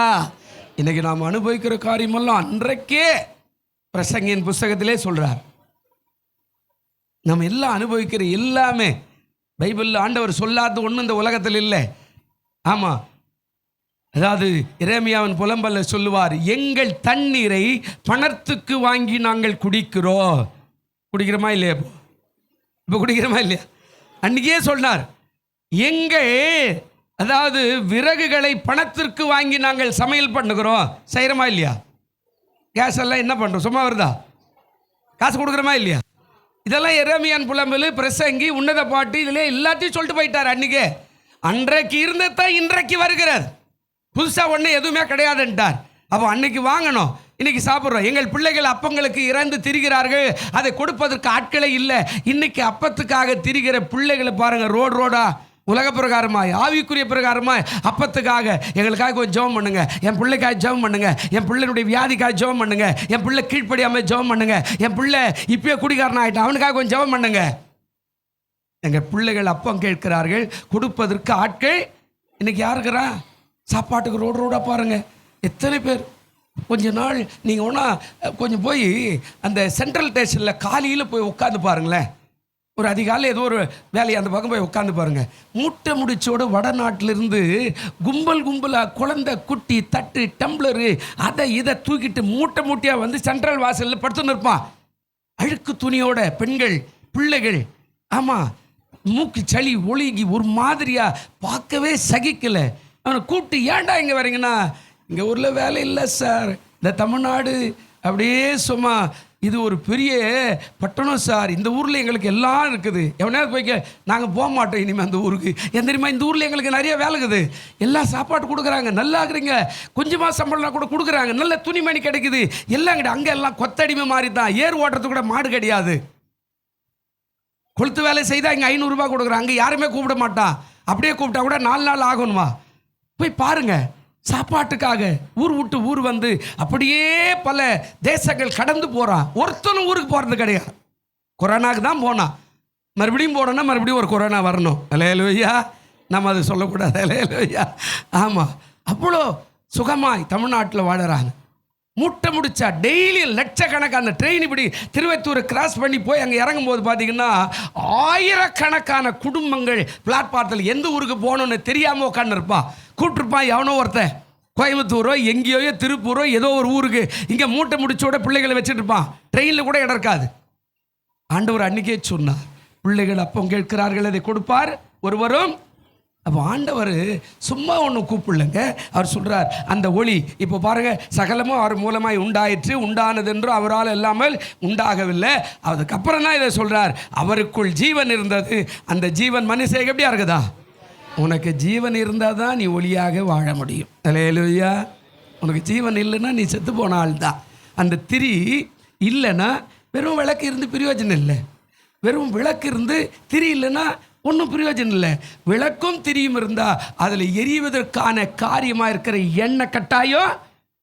இன்றைக்கி நாம் அனுபவிக்கிற காரியமெல்லாம் அன்றைக்கே பிரசங்கியின் புஸ்தகத்திலே சொல்கிறார். நம்ம எல்லாம் அனுபவிக்கிற எல்லாமே பைபிளில் ஆண்டவர் சொல்லாத ஒன்றும் இந்த உலகத்தில் இல்லை. ஆமாம், அதாவது எரேமியாவின் புலம்பல்ல சொல்லுவார், எங்கள் தண்ணீரை பணத்துக்கு வாங்கி நாங்கள் குடிக்கிறோம். குடிக்கிறோமா இல்லையா? இப்போ குடிக்கிறோமா இல்லையா? அன்றைக்கே சொன்னார், எங்கள் அதாவது விறகுகளை பணத்திற்கு வாங்கி நாங்கள் சமையல் பண்ணுகிறோம். செய்கிறோமா இல்லையா? கேஸ் எல்லாம் என்ன பண்ணுறோம்? சும்மா வருதா? காசு கொடுக்குறோமா இல்லையா? இதெல்லாம் எரேமியான் புலம்பல், பிரசங்கி, உன்னத பாட்டு, இதில் எல்லாத்தையும் சொல்லிட்டு போயிட்டார். அன்றைக்கே அன்றைக்கு இருந்ததான் இன்றைக்கு வருகிறது. புதுசாக ஒன்றும் எதுவுமே கிடையாதுன்ட்டார். அப்போ அன்னைக்கு வாங்கணும், இன்னைக்கு சாப்பிட்றோம். எங்கள் பிள்ளைகள் அப்பங்களுக்கு இறந்து திரிகிறார்கள், அதை கொடுப்பதற்கு ஆட்களே இல்லை. இன்னைக்கு அப்பத்துக்காக திரிகிற பிள்ளைகளை பாருங்கள், ரோடு ரோடா உலக பிரகாரமாய் ஆவிக்குரிய பிரகாரமாய் அப்பத்துக்காக எங்களுக்காக கொஞ்சம் ஜெபம் பண்ணுங்க, என் பிள்ளைக்காக ஜெபம் பண்ணுங்க, என் பிள்ளைனுடைய வியாதிக்காக ஜெபம் பண்ணுங்க, என் பிள்ளை கீழ்ப்படியாமல் ஜெபம் பண்ணுங்க, என் பிள்ளை இப்பயே குடிகாரன் ஆகிட்டான் அவனுக்காக கொஞ்சம் ஜெபம் பண்ணுங்க. எங்கள் பிள்ளைகள் அப்பம் கேட்கிறார்கள், கொடுப்பதற்கு ஆட்கள் இன்னைக்கு யாருக்கிறா? சாப்பாட்டுக்கு ரோடு ரோடாக பாருங்க எத்தனை பேர். கொஞ்ச நாள் நீங்கள் ஒன்றா கொஞ்சம் போய் அந்த சென்ட்ரல் ஸ்டேஷனில் காலையில் போய் உட்காந்து பாருங்களேன். ஒரு அதிகாலை ஏதோ ஒரு வேலையை அந்த பக்கம் போய் உட்காந்து பாருங்கள். மூட்டை முடிச்சோட வடநாட்டிலிருந்து கும்பல் கும்பலாக குழந்தை, குட்டி, தட்டு, டம்ளரு, அதை இதை தூக்கிட்டு மூட்டை மூட்டையாக வந்து சென்ட்ரல் வாசலில் படுத்துன்னு இருப்பான். அழுக்கு துணியோட பெண்கள், பிள்ளைகள். ஆமாம், மூக்கு சளி ஒழுகி ஒரு மாதிரியாக பார்க்கவே சகிக்கலை. அவனை கூப்பிட்டு, ஏன்டா இங்கே வரீங்கன்னா, இங்கே ஊரில் வேலை இல்லை சார், இந்த தமிழ்நாடு அப்படியே சும்மா இது ஒரு பெரிய பட்டணம் சார், இந்த ஊரில் எங்களுக்கு எல்லாம் இருக்குது. எவனாவது போய்க்க, நாங்கள் போக மாட்டோம் இனிமேல் அந்த ஊருக்கு. ஏன் தெரியுமா? இந்த ஊரில் எங்களுக்கு நிறைய வேலை இருக்குது, எல்லாம் சாப்பாடு கொடுக்குறாங்க, நல்லா இருக்கிறீங்க, கொஞ்சமாக சம்பளம் கூட கொடுக்குறாங்க, நல்ல துணிமணி கிடைக்குது, எல்லாம் கிடையாது. அங்கே எல்லாம் கொத்தடிமை மாதிரி தான், ஏர் ஓட்டுறது கூட மாடு கிடையாது. கொளுத்து வேலை செய்தால் இங்கே 500 ரூபாய் கொடுக்குறாங்க, அங்கே யாருமே கூப்பிட மாட்டான். அப்படியே கூப்பிட்டா கூட 4 நாள் ஆகணுமா? போய் பாருங்க. சாப்பாட்டுக்காக ஊர் விட்டு ஊர் வந்து அப்படியே பல தேசங்கள் கடந்து போகிறான். ஒருத்தனும் ஊருக்கு போகிறது கிடையாது. கொரோனாக்கு தான் போனான், மறுபடியும் போனோன்னா மறுபடியும் ஒரு கொரோனா வரணும். அல்லேலூயா, நம்ம அதை சொல்லக்கூடாது. அல்லேலூயா. ஆமாம், அவ்வளோ சுகமாய் தமிழ்நாட்டில் வாழறாங்க. மூட்டை முடிச்சா டெய்லி லட்சக்கணக்கான ட்ரெயின் இப்படி திருவத்தூர் கிராஸ் பண்ணி போய் அங்கே இறங்கும்போது பார்த்தீங்கன்னா ஆயிரக்கணக்கான குடும்பங்கள் பிளாட்பாரத்தில் எந்த ஊருக்கு போகணுன்னு தெரியாமல் உட்காந்துருப்பான். கூப்பிட்டுருப்பான் எவனோ ஒருத்தன், கோயம்புத்தூரோ எங்கேயோ திருப்பூரோ ஏதோ ஒரு ஊருக்கு. இங்கே மூட்டை முடிச்சோட பிள்ளைகளை வச்சுட்டு இருப்பான், ட்ரெயினில் கூட இடம் இருக்காது. ஆண்டவர் அன்றைக்கே சொன்னார், பிள்ளைகள் அப்பம் கேட்கிறார்கள், அதை கொடுப்பார் ஒருவரும். அப்போ ஆண்டவர் சும்மா ஒன்றும் கூப்பிடலைங்க. அவர் சொல்கிறார், அந்த ஒளி இப்போ பாருங்கள், சகலமும் அவர் மூலமாய் உண்டாயிற்று, உண்டானதென்றும் அவரால் இல்லாமல் உண்டாகவில்லை. அதுக்கப்புறம் தான் இதை சொல்கிறார், அவருக்குள் ஜீவன் இருந்தது, அந்த ஜீவன் மனுஷன் எப்படியா இருக்குதா? உனக்கு ஜீவன் இருந்தால் தான் நீ ஒளியாக வாழ முடியும். அல்லேலூயா. உனக்கு ஜீவன் இல்லைன்னா நீ செத்து போன ஆள் தான். அந்த திரி இல்லைன்னா வெறும் விளக்கு இருந்து பிரயோஜனம் இல்லை. வெறும் விளக்கு இருந்து திரி இல்லைன்னா ஒன்றும் பிரயோஜனம் இல்லை. விளக்கும் திரியும் இருந்தால் அதில் எரிவதற்கான காரியமாக இருக்கிற எண்ணெய் கட்டாயம்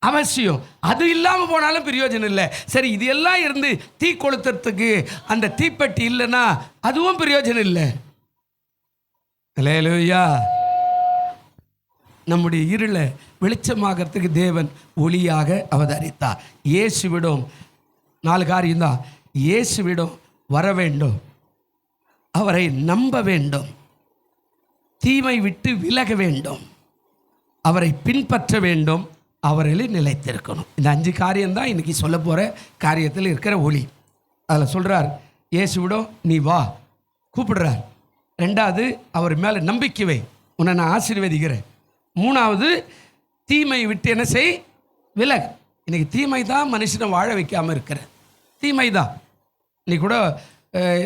அவசியம். அது இல்லாமல் போனாலும் பிரயோஜனம் இல்லை. சரி, இது எல்லாம் இருந்து தீ கொளுத்துறதுக்கு அந்த தீப்பெட்டி இல்லைன்னா அதுவும் பிரயோஜனம் இல்லை. அல்லேலூயா. நம்முடைய இருளை வெளிச்சமாகறதுக்கு தேவன் ஒளியாக அவதரித்தார். இயேசுவிடம் 4 காரியம்தான். இயேசுவிடம் வர வேண்டும், அவரை நம்ப வேண்டும், தீமை விட்டு விலக வேண்டும், அவரை பின்பற்ற வேண்டும், அவரில் நிலைத்திருக்கணும். இந்த 5 காரியம்தான் இன்னைக்கு சொல்ல போகிற காரியத்தில் இருக்கிற ஒளி. அதில் சொல்கிறார், இயேசுவிடம் நீ வா, கூப்பிடுறார். 2வது, அவர் மேலே நம்பிக்கை வை, உன்னை நான் ஆசீர்வதிக்கிறேன். 3வது, தீமை விட்டு என்ன செய், விலகு. இன்றைக்கி தீமை தான் மனுஷனை வாழ வைக்காமல் இருக்கிற தீமை தான். இன்னைக்கு கூட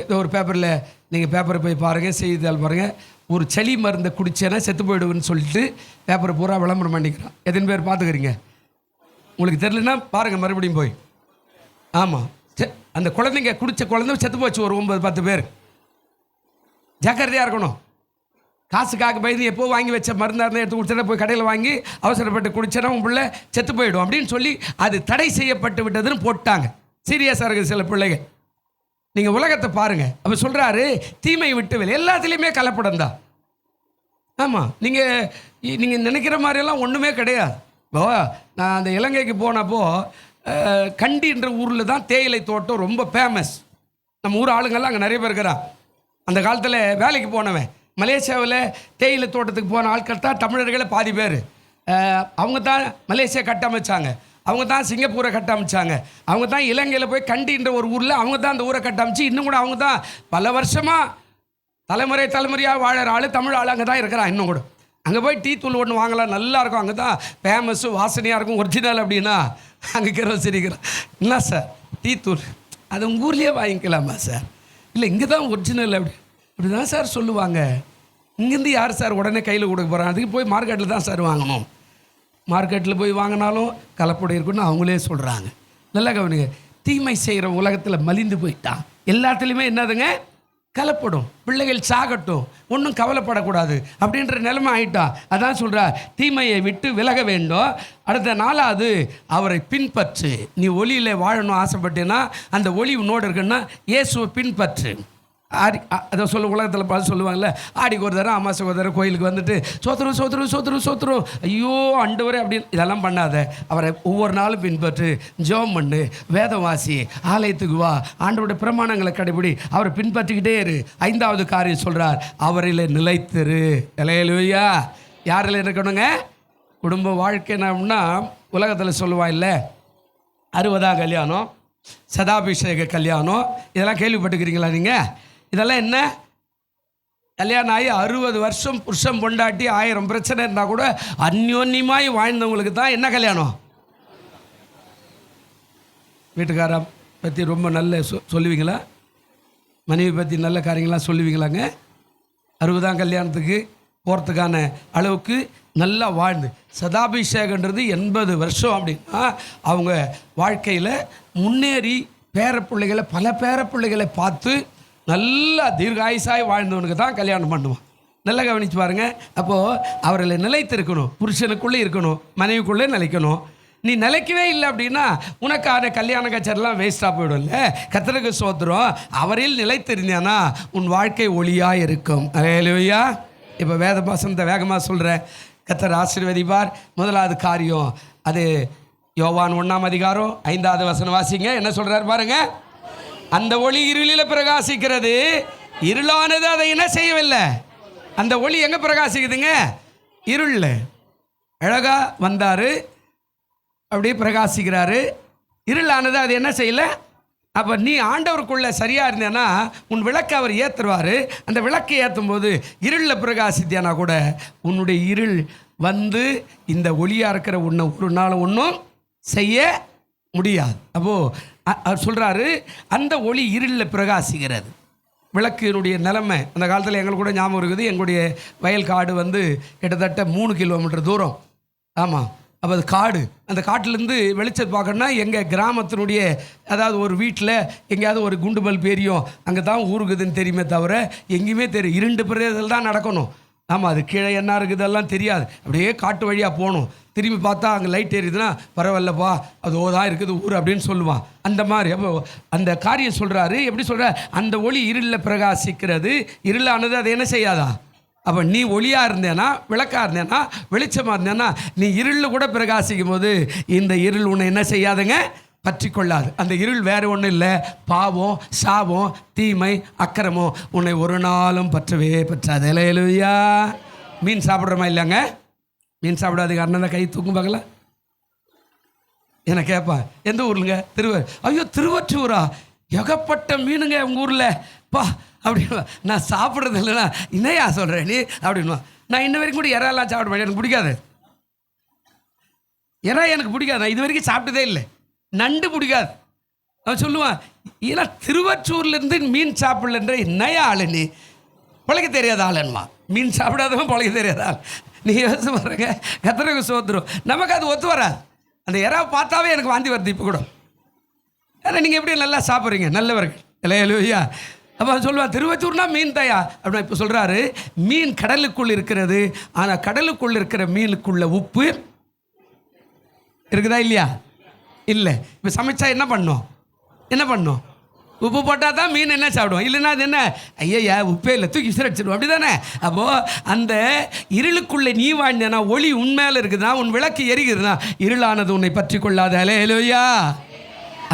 ஏதோ ஒரு பேப்பரில், நீங்கள் பேப்பரை போய் பாருங்கள், செய்தித்தாள் பாருங்கள், ஒரு சளி மருந்தை குடிச்சேன்னா செத்து போயிடுவேன்னு சொல்லிட்டு பேப்பரை பூரா விளம்பரம் பண்ணிக்கிறான். எத்தனை பேர் பார்த்துக்கிறீங்க? உங்களுக்கு தெரியலன்னா பாருங்கள், மறுபடியும் போய். ஆமாம், அந்த குழந்தைங்க குடித்த குழந்தை செத்து போச்சு, ஒரு 9-10 பேர். ஜாக்கிரதையாக இருக்கணும். காசுக்காக பயந்து எப்போ வாங்கி வச்ச மருந்தாக இருந்தால் எடுத்து குடிச்சா போய் கடையில் வாங்கி அவசரப்பட்டு குடிச்சேன்னா உன் பிள்ளை செத்து போயிடும் அப்படின்னு சொல்லி அது தடை செய்யப்பட்டு விட்டதுன்னு போட்டாங்க. சீரியஸாக இருக்குது சில பிள்ளைகள். நீங்கள் உலகத்தை பாருங்கள். அப்போ சொல்கிறாரு, தீமை விட்டு விலை. எல்லாத்துலேயுமே கலப்படம் தான். ஆமாம், நீங்கள் நினைக்கிற மாதிரியெல்லாம் ஒன்றுமே கிடையாது. இப்போ நான் அந்த இலங்கைக்கு போனப்போ கண்டின்ற ஊரில் தான் தேயிலை தோட்டம் ரொம்ப ஃபேமஸ். நம்ம ஊர் ஆளுங்கள்லாம் அங்கே நிறைய பேர் இருக்கிறான். அந்த காலத்தில் வேலைக்கு போனவன் மலேசியாவில் தேயிலை தோட்டத்துக்கு போன ஆட்கள் தான் தமிழர்களை பாதி பேர். அவங்க தான் மலேசியா கட்டமைச்சாங்க, அவங்க தான் சிங்கப்பூரை கட்டமைச்சாங்க, அவங்க தான் இலங்கையில் போய் கண்டின்ற ஒரு ஊரில் அவங்க தான் அந்த ஊரை கட்டமைச்சு இன்னும் கூட அவங்க தான் பல வருஷமாக தலைமுறையாக வாழற ஆள் தமிழ் ஆள் அங்கே தான் இருக்கிறான் இன்னும் கூட. அங்கே போய் டீ தூள் ஒன்று வாங்கலாம், நல்லா இருக்கும், அங்கே தான் ஃபேமஸ்ஸு, வாசனையாக இருக்கும், ஒரிஜினல் அப்படின்னா அங்கே இருக்கிற சரிக்கிறேன். என்ன சார் டீ தூள் அது உங்கள் ஊர்லேயே வாங்கிக்கலாமா சார்? இல்லை இங்கே தான் ஒரிஜினல் அப்படி தான் சார் சொல்லுவாங்க. இங்கேருந்து யார் சார் உடனே கையில் கொடுக்க போகிறாங்க? அதுக்கு போய் மார்க்கெட்டில் தான் சார் வாங்கணும். மார்க்கெட்டில் போய் வாங்கினாலும் கலப்படம் இருக்குன்னு அவங்களே சொல்கிறாங்க. நல்லா கவனிங்க, தீமை செய்கிற உலகத்தில் மலிந்து போயிட்டான். எல்லாத்துலேயுமே என்னதுங்க? கலப்படும். பிள்ளைகள் சாகட்டும், ஒன்றும் கவலைப்படக்கூடாது அப்படின்ற நிலைமை ஆகிட்டான். அதான் சொல்கிறா, தீமையை விட்டு விலக வேண்டும். அடுத்த நாளாவது அவரை பின்பற்று. நீ ஒளியில் வாழணும் ஆசைப்பட்டேன்னா, அந்த ஒளி உன்னோடு இருக்குன்னா இயேசுவை பின்பற்று. அதை உலகத்தில் பார்த்து சொல்லுவாங்கள்ல, ஆடிக்கு ஒரு தரம் அமாவாசைக்கு ஒரு தரம் கோயிலுக்கு வந்துட்டு சோத்துரும் ஐயோ ஆண்டவரே அப்படின்னு இதெல்லாம் பண்ணாத. அவரை ஒவ்வொரு நாளும் பின்பற்று, ஜெபம் பண்ணு, வேதம் வாசி, ஆலயத்துக்கு வா, ஆண்டவருடைய பிரமாணங்களை கடைபிடி, அவரை பின்பற்றிக்கிட்டே இரு. 5வது காரியம் சொல்கிறார், அவரில் நிலைத்திரு. அல்லேலூயா. யாரில் இருக்கணுங்க? குடும்ப வாழ்க்கைனா உலகத்தில் சொல்லுவா இல்லை, 60ஆம் கல்யாணம், சதாபிஷேக கல்யாணம், இதெல்லாம் கேள்விப்பட்டுக்கிறீங்களா நீங்கள்? இதெல்லாம் என்ன? கல்யாணம் ஆகி 60 வருஷம் புருஷன் பொண்டாட்டி 1000 பிரச்சனை இருந்தால் கூட அந்யோன்யமாய் வாழ்ந்தவங்களுக்கு தான் என்ன கல்யாணம்? வீட்டுக்கார பற்றி ரொம்ப நல்ல சொல்லுவீங்களா? மனைவி பற்றி நல்ல காரியங்களாம் சொல்லுவீங்களாங்க? 60ஆம் கல்யாணத்துக்கு போகிறதுக்கான அளவுக்கு நல்லா வாழ்ந்து, சதாபிஷேகன்றது 80 வருஷம் அப்படின்னா அவங்க வாழ்க்கையில் முன்னேறி பேரப்பிள்ளைகளை, பல பேரப்பிள்ளைகளை பார்த்து நல்லா தீர்காயுசாய் வாழ்ந்தவனுக்கு தான் கல்யாணம் பண்ணுவான். நல்லா கவனித்து பாருங்கள். அப்போது அவர்களை நிலைத்திருக்கணும். புருஷனுக்குள்ளே இருக்கணும், மனைவிக்குள்ளே நிலைக்கணும். நீ நிலைக்கவே இல்லை அப்படின்னா உனக்கான கல்யாண கச்சேரிலாம் வேஸ்ட்டாக போயிடும்ல. கர்த்தருக்கு ஸ்தோத்திரம். அவரில் நிலைத்திருந்தானா உன் வாழ்க்கை ஒளியாக இருக்கும். அல்லேலூயா. இப்போ வேத வசனத்தை வேகமாக சொல்கிறேன். கர்த்தர் ஆசீர்வதிப்பார். 1வது காரியம் அது யோவான் 1ஆம் அதிகாரம் 5வது வசனம் வாசிங்க. என்ன சொல்கிறார் பாருங்க. அந்த ஒளி இருளில் பிரகாசிக்கிறது, இருளானது அதை என்ன செய்யவில்லை. அந்த ஒளி எங்கே பிரகாசிக்குதுங்க? இருளில். அழகா வந்தார், அப்படியே பிரகாசிக்கிறாரு. இருளானது அது என்ன செய்யலை. அப்போ நீ ஆண்டவருக்குள்ளே சரியாக இருந்தேன்னா உன் விளக்கை அவர் ஏற்றுருவார். அந்த விளக்கை ஏற்றும் போது இருளில் பிரகாசித்தேனா கூட உன்னுடைய இருள் வந்து இந்த ஒளியாக இருக்கிற உன்னை ஒரு நாள் ஒன்றும் செய்ய முடியாது. அப்போது அவர் சொல்கிறாரு, அந்த ஒளி இருளில் பிரகாசிக்கிறது. விளக்கினுடைய நிலைமை அந்த காலத்தில் எங்களுக்கு கூட ஞாபகம் இருக்குது. எங்களுடைய வயல் காடு வந்து கிட்டத்தட்ட 3 கிலோமீட்டர் தூரம். ஆமாம், அப்போ அது காடு. அந்த காட்டிலேருந்து வெளிச்சத்தை பார்க்கணுன்னா எங்கள் கிராமத்தினுடைய, அதாவது ஒரு வீட்டில் எங்கேயாவது ஒரு குண்டு பல்ப் எரியும், அங்கே தான் ஊருக்குதுன்னு தெரியுமே தவிர எங்கேயுமே தெரியும். 2 பிரதேசத்தில் தான் நடக்கணும். ஆமாம், அது கீழே என்ன இருக்குதெல்லாம் தெரியாது. அப்படியே காட்டு வழியாக போகணும். திரும்பி பார்த்தா அங்கே லைட் எரியுதுன்னா பரவாயில்லப்பா, அது தான் இருக்குது ஊர் அப்படின்னு சொல்லுவான். அந்த மாதிரி அப்போ அந்த காரியம் சொல்கிறாரு. எப்படி சொல்கிற? அந்த ஒளி இருளில் பிரகாசிக்கிறது, இருளானது அதை என்ன செய்யாதா. அப்போ நீ ஒளியாக இருந்தேன்னா, விளக்காக இருந்தேன்னா, வெளிச்சமாக இருந்தேன்னா, நீ இருளில் கூட பிரகாசிக்கும் போது இந்த இருள் உன்னை என்ன செய்யாதுங்க, பற்றி கொள்ளாது. அந்த இருள் வேறு ஒன்றும் இல்லை, பாவம், சாபம், தீமை, அக்கிரமம் உன்னை ஒரு நாளும் பற்றவே பற்றாது. அல்லேலூயா. மீன் சாப்பிட்றோமா இல்லைங்க? மீன் சாப்பிடாதுங்க. அண்ணன் தான் கை தூக்கும் பார்க்கல. என்ன கேட்பான், எந்த ஊர்லுங்க? ஐயோ திருவொற்றூரா? ஏகப்பட்ட மீனுங்க உங்கள் ஊரில் பா அப்படின்வா. நான் சாப்பிட்றது இல்லைண்ணா. என்னையா சொல்கிறேன் நீ அப்படின்வா. நான் இன்ன வரைக்கும் கூட இறாலாம் சாப்பிட மாட்டேன், எனக்கு பிடிக்காது. இறா எனக்கு பிடிக்காது, நான் இது வரைக்கும் சாப்பிட்டதே இல்லை. நண்டு பிடிக்காது. அவன் சொல்லுவான், ஏன்னா திருவொற்றூர்லேருந்து மீன் சாப்பிடலன்ற என்னையா ஆளு நீ? பழக்க தெரியாத ஆளுன்மா. மீன் சாப்பிடாதவன் பழக்க தெரியாத ஆள். நீ யோசிச்சு பாருங்க. கர்த்தருக்கு ஸ்தோத்திரம். நமக்கு அது ஒத்து வராது. அந்த இறாவை பார்த்தாவே எனக்கு வாந்தி வருது இப்போ கூட. ஏன்னா நீங்கள் எப்படி நல்லா சாப்பிட்றீங்க, நல்லவர்கள். அல்லேலூயா. அப்போ சொல்லுவான், திருவொற்றூர்னா மீன் தயா அப்படின்னா. இப்போ சொல்கிறாரு, மீன் கடலுக்குள் இருக்கிறது, ஆனால் கடலுக்குள் இருக்கிற மீனுக்குள்ள உப்பு இருக்குதா இல்லையா? இல்லை. இப்போ சமைச்சா என்ன பண்ணோம்? உப்பு போட்டால் தான் மீன் என்ன சாப்பிடுவோம், இல்லைன்னா அது என்ன, ஐயா உப்பே இல்லை தூக்கி விசிறடிச்சிடுவோம், அப்படி தானே? அப்போது அந்த இருளுக்குள்ளே நீ வாழ்ந்தேன்னா, ஒளி உண்மையில இருக்குதுன்னா, உன் விளக்கு எரிகிறதுனா, இருளானது உன்னை பற்றி கொள்ளாத. அல்லேலூயா.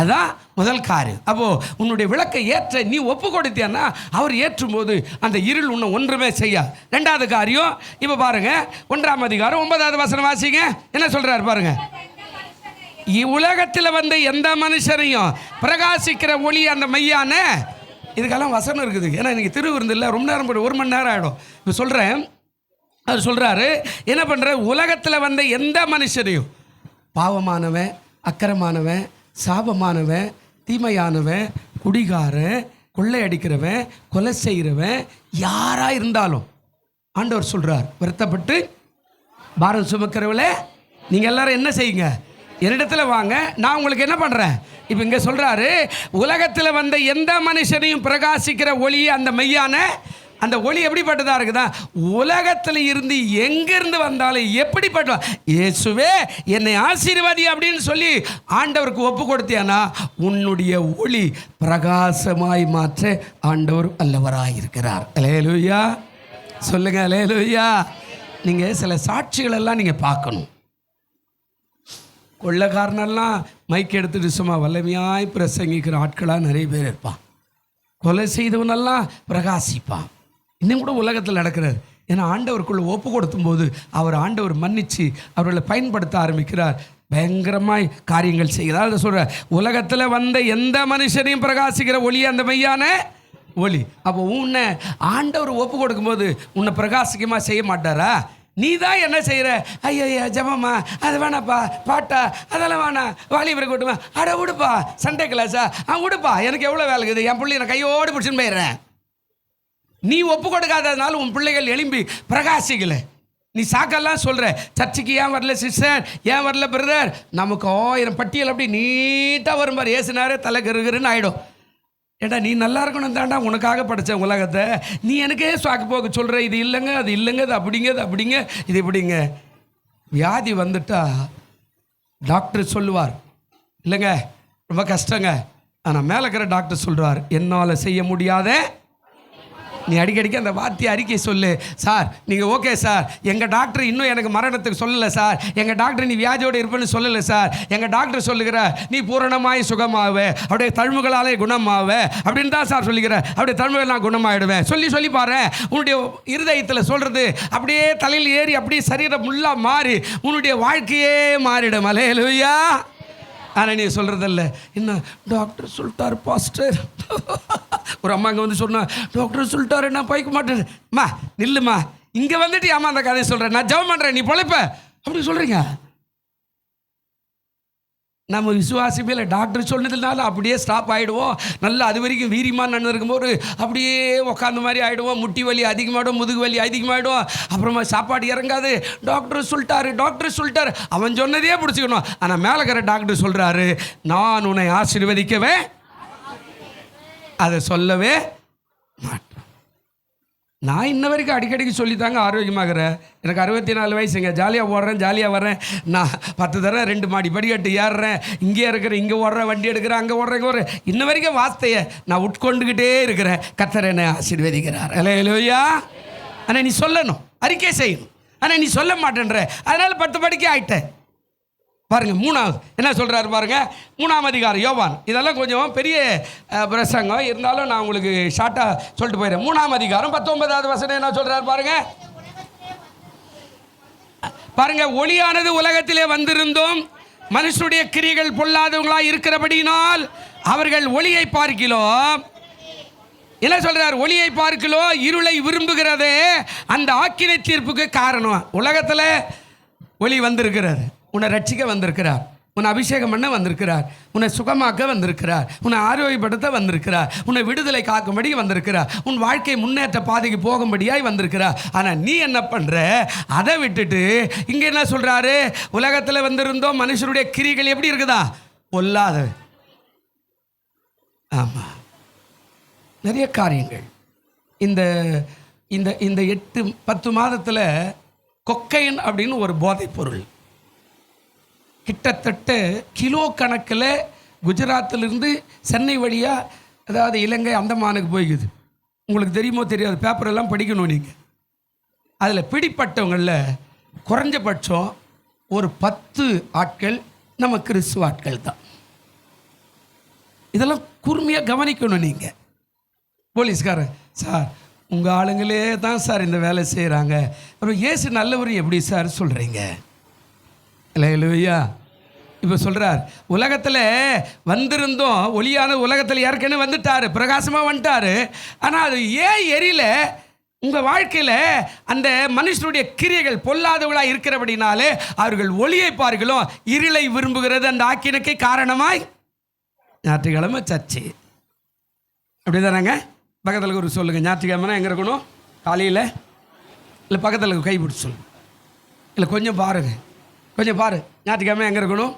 அதான் முதல் காரியம். அப்போது உன்னுடைய விளக்கை ஏற்ற நீ ஒப்பு கொடுத்தியான்னா அவர் ஏற்றும் போது அந்த இருள் உன்னை ஒன்றுமே செய்யாது. 2வது காரியம், இப்போ பாருங்கள் 1ஆம் அதிகாரம் 9வது வசனம் வாசிங்க. என்ன சொல்கிறார் பாருங்கள். உலகத்தில் வந்த எந்த மனுஷனையும் பிரகாசிக்கிற ஒளி அந்த மையான இதுக்கெல்லாம் வசனம் இருக்குது. ஏன்னா எனக்கு திருவிருந்து இல்லை, ரொம்ப நேரம் போய்ட்டு 1 மணி நேரம் ஆகிடும். இப்போ சொல்கிறேன், அவர் சொல்கிறாரு என்ன பண்ணுற, உலகத்தில் வந்த எந்த மனுஷனையும் பாவமானவன், அக்கிரமானவன், சாபமானவன், தீமையானவன், குடிகாரன், கொள்ளையடிக்கிறவன், கொலை செய்கிறவன் யாராக இருந்தாலும் ஆண்டவர் சொல்கிறார், வருத்தப்பட்டு பாரம் சுமக்கிறவளே நீங்கள் எல்லாரும் என்ன செய்யுங்க, என்னிடத்துல வாங்க, நான் உங்களுக்கு என்ன பண்ணுறேன். இப்போ இங்கே சொல்கிறாரு, உலகத்தில் வந்த எந்த மனுஷனையும் பிரகாசிக்கிற ஒளி, அந்த மெய்யான அந்த ஒளி எப்படிப்பட்டதாக இருக்குதா, உலகத்தில் இருந்து எங்கேருந்து வந்தாலும் எப்படிப்பட்ட இயேசுவே என்னை ஆசீர்வாதி அப்படின்னு சொல்லி ஆண்டவருக்கு ஒப்பு கொடுத்தியானா உன்னுடைய ஒளி பிரகாசமாய் மாற்ற ஆண்டவர் அல்லவராக இருக்கிறார். அல்லேலூயா சொல்லுங்க, அல்லேலூயா. நீங்கள் சில சாட்சிகளெல்லாம் நீங்கள் பார்க்கணும். கொள்ளைக்காரனெல்லாம் மைக் எடுத்துட்டு சும்மா வல்லமையாய் பிரசங்கிக்கிற ஆட்களாக நிறைய பேர் இருப்பான். கொலை செய்தவனெல்லாம் பிரகாசிப்பான். இன்னும் கூட உலகத்தில் நடக்கிறார். ஏன்னா ஆண்டவருக்குள்ள ஒப்பு கொடுத்தும் போது அவர் ஆண்டவர் மன்னித்து அவர்களை பயன்படுத்த ஆரம்பிக்கிறார். பயங்கரமாய் காரியங்கள் செய்கிறார். அதை சொல்கிற, உலகத்தில் வந்த எந்த மனுஷனையும் பிரகாசிக்கிற ஒளி அந்த மெய்யான ஒளி. அப்போ உன்னை ஆண்டவர் ஒப்பு கொடுக்கும்போது உன்னை பிரகாசிக்கமா செய்ய மாட்டாரா? நீ தான் என்ன செய்கிற, ஐயா ஜபமா அது வேணாப்பா, பாட்டா அதெல்லாம் வேணாம், வாலிபரை கூட்டுமா, அட விடுப்பா, சண்டே கிளாஸா விடுப்பா, எனக்கு எவ்வளோ வேலை இருக்குது, என் பிள்ளை நான் கையோடு பிடிச்சின்னு போயிடுறேன். நீ ஒப்பு கொடுக்காததுனால உன் பிள்ளைகள் எழும்பி பிரகாசிக்கலை. நீ சாக்கெல்லாம் சொல்கிற, சர்ச்சுக்கு ஏன் வரல சிஸ்டர், ஏன் வரல பிரதர், நமக்கு 1000 பட்டியல் அப்படி நீட்டாக வரும் பாரு, ஏசுனாரே தலை கருகருன்னு ஆகிடும். ஏடா நீ நல்லா இருக்கணும் தாண்டா உனக்காக படித்த உலகத்தை, நீ எனக்கே சாக்கு போக்கு சொல்கிற, இது இல்லைங்க அது இல்லைங்க, அது அப்படிங்க அது அப்படிங்க இது இப்படிங்க. வியாதி வந்துட்டா டாக்டர் சொல்லுவார், இல்லைங்க ரொம்ப கஷ்டங்க, ஆனால் மேலே இருக்கிற டாக்டர் சொல்கிறார், என்னால் செய்ய முடியாத. நீ அடிக்கடிக்கு அந்த வார்த்தையை அறிக்கை சொல்லு. சார் நீங்கள் ஓகே சார், எங்கள் டாக்டர் இன்னும் எனக்கு மரணத்துக்கு சொல்லலை சார், எங்கள் டாக்டர் நீ வியாதியோடு இருப்பேன்னு சொல்லலை சார், எங்கள் டாக்டர் சொல்லுகிற நீ பூரணமாய் சுகமாவே, அப்படியே தழும்புகளாலே குணமாவே அப்படின்னு தான் சார் சொல்லிக்கிற, அப்படியே தழும்புகள் நான் குணமாயிடுவேன் சொல்லி சொல்லி பாரு. உன்னுடைய இருதயத்தில் சொல்கிறது அப்படியே தலையில் ஏறி அப்படியே சரீரம் ஃபுல்லாக மாறி உன்னுடைய வாழ்க்கையே மாறிடும். அல்லேலூயா. ஆனால் நீ சொல்கிறதில்ல, என்ன டாக்டர் சொல்லிட்டார் பாஸ்டர். ஒரு அம்மா இங்கே வந்து சொன்னா, டாக்டர் சொல்லிட்டாரு நான் போய்க்க மாட்டேன். அம்மா நில்லுமா, இங்கே வந்துட்டு அம்மா அந்த கதையை சொல்கிறேன், நான் ஜெபம் பண்ணுறேன் நீ பொழைப்ப அப்படி சொல்கிறீங்க. நம்ம விசுவாசமே இல்லை, டாக்டர் சொன்னதுனால அப்படியே ஸ்டாப் ஆகிடுவோம். நல்லா அது வரைக்கும் வீரியமாக நடந்திருக்கும்போது அப்படியே உட்காந்த மாதிரி ஆகிடுவோம். முட்டி வலி அதிகமாகிடும், முதுகு வலி அதிகமாகிடும், அப்புறமா சாப்பாடு இறங்காது. டாக்டர் சொல்லிட்டாரு அவன் சொன்னதே பிடிச்சிக்கணும். ஆனால் மேலே இருக்கிற டாக்டர் சொல்கிறாரு, நான் உன்னை ஆசீர்வதிக்கவே அதை சொல்லவே மாட்டேன். நான் இன்ன வரைக்கும் அடிக்கடிக்கு சொல்லித்தாங்க ஆரோக்கியமாகிறேன். எனக்கு 64 வயசுங்க, ஜாலியாக ஓடுறேன், ஜாலியாக வர்றேன். நான் 10 தடவை 2 மாடி படிக்கட்டு ஏறுறேன், இங்கே இருக்கிறேன், இங்கே ஓடுறேன், வண்டி எடுக்கிறேன், அங்கே ஓடுறேன், இங்கே ஓடுறேன். இன்ன வரைக்கும் வார்த்தையை நான் உட்கொண்டுக்கிட்டே இருக்கிறேன். கர்த்தர் என்னை ஆசீர்வதிக்கிறார். அல்லேலூயா. ஆனால் நீ சொல்லணும், அறிக்கை செய்யணும். ஆனால் நீ சொல்ல மாட்டேன்ற, அதனால் 10 படிக்கை ஆகிட்டேன். பாருங்கள் 3வது என்ன சொல்கிறாரு பாருங்கள், 3ஆம் அதிகாரம் யோவான். இதெல்லாம் கொஞ்சம் பெரிய பிரசங்கம் இருந்தாலும் நான் உங்களுக்கு ஷார்ட்டாக சொல்லிட்டு போயிடுறேன். 3ஆம் அதிகாரம் 19வது வசனம் என்ன சொல்கிறார் பாருங்க, ஒளியானது உலகத்திலே வந்திருந்தும் மனுஷனுடைய கிரியைகள் பொல்லாதவங்களாக இருக்கிறபடினால் அவர்கள் ஒளியை பார்க்கிலோ, என்ன சொல்றார், ஒளியை பார்க்கிலோ இருளை விரும்புகிறதே அந்த ஆக்கினை தீர்ப்புக்கு காரணம். உலகத்தில் ஒளி வந்திருக்கிறார், உன்னை ரட்சிக்க வந்திருக்கிறார், உன்னை அபிஷேகம் பண்ண வந்திருக்கிறார், உன்னை சுகமாக்க வந்திருக்கிறார், உன்னை ஆரோக்கியப்படுத்த வந்திருக்கிறார், உன்னை விடுதலை காக்கும்படி வந்திருக்கிறார், உன் வாழ்க்கை முன்னேற்ற பாதைக்கு போகும்படியாய் வந்திருக்கிறார். ஆனால் நீ என்ன பண்ணுற, அதை விட்டுட்டு இங்கே என்ன சொல்கிறாரு, உலகத்தில் வந்திருந்தோம் மனுஷருடைய கிரிகள் எப்படி இருக்குதா, பொல்லாத. ஆமாம், நிறைய காரியங்கள் இந்த இந்த இந்த 8-10 மாதத்தில் கொக்கைன் அப்படின்னு ஒரு போதைப் பொருள் கிட்டத்தட்ட கிலோ கணக்கில் குஜராத்திலிருந்து சென்னை வழியாக, அதாவது இலங்கை அந்தமானுக்கு போய்க்குது. உங்களுக்கு தெரியுமோ தெரியாது, பேப்பரெல்லாம் படிக்கணும் நீங்கள். அதில் பிடிப்பட்டவங்களில் குறைஞ்சபட்சம் ஒரு 10 ஆட்கள் நம்ம கிறிஸ்துவ ஆட்கள் தான். இதெல்லாம் கூர்மையாக கவனிக்கணும் நீங்கள். போலீஸ்காரன், சார் உங்கள் ஆளுங்களே தான் சார் இந்த வேலை செய்கிறாங்க, அப்புறம் இயேசு நல்லவர் எப்படி சார் சொல்கிறீங்க? அல்லேலூயா. இப்போ சொல்கிறார், உலகத்தில் வந்திருந்தோம், ஒளியான உலகத்தில் ஏற்கனவே வந்துட்டார், பிரகாசமாக வந்துட்டார். ஆனால் அது ஏன் எரியல? உங்கள் வாழ்க்கையில் அந்த மனுஷனுடைய கிரியைகள் பொல்லாதவர்களாக இருக்கிறபடினாலே அவர்கள் ஒளியை பார்க்கலாம், இருளை விரும்புகிறது அந்த ஆக்கினுக்கு காரணமாய். ஞாயிற்றுக்கிழமை சர்ச்சு அப்படி தானேங்க? பக்கத்தில் ஒரு சொல்லுங்கள், ஞாயிற்றுக்கிழமைனா எங்கே இருக்கணும்? காலையில் இல்லை பக்கத்தில் கை பிடிச்சி சொல்லுங்கள், இல்லை கொஞ்சம் பாருங்கள், கொஞ்சம் பாரு. ஞாயிற்றுக்கிழமை எங்கே இருக்கணும்?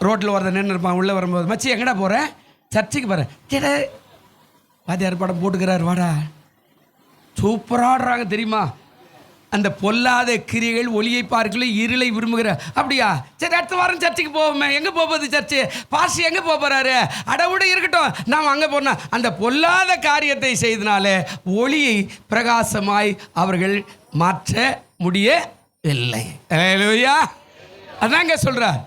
ரோட்டில் வரத நின்று இருப்பான், உள்ளே வரும்போது மச்சி எங்கடா போகிறேன்? சர்ச்சுக்கு போகிறேன். சரி வாத்தியார் படம் போட்டுக்கிறார், வாடா. சூப்பராடுறாங்க தெரியுமா? அந்த பொல்லாத கிரியைகள் ஒளியை பார்க்கல, இருளை விரும்புகிற. அப்படியா? சரி அடுத்த வாரம் சர்ச்சுக்கு போவோமே. எங்கே போகுது சர்ச்சு? பாஸ்டர் எங்கே போகிறாரு? அடவிட இருக்கட்டும், நாம் அங்கே போனால் அந்த பொல்லாத காரியத்தை செய்தனால ஒளியை பிரகாசமாய் அவர்கள் மாற்ற முடியவில்லை. அல்லேலூயா. அதாங்க சொல்கிறார்,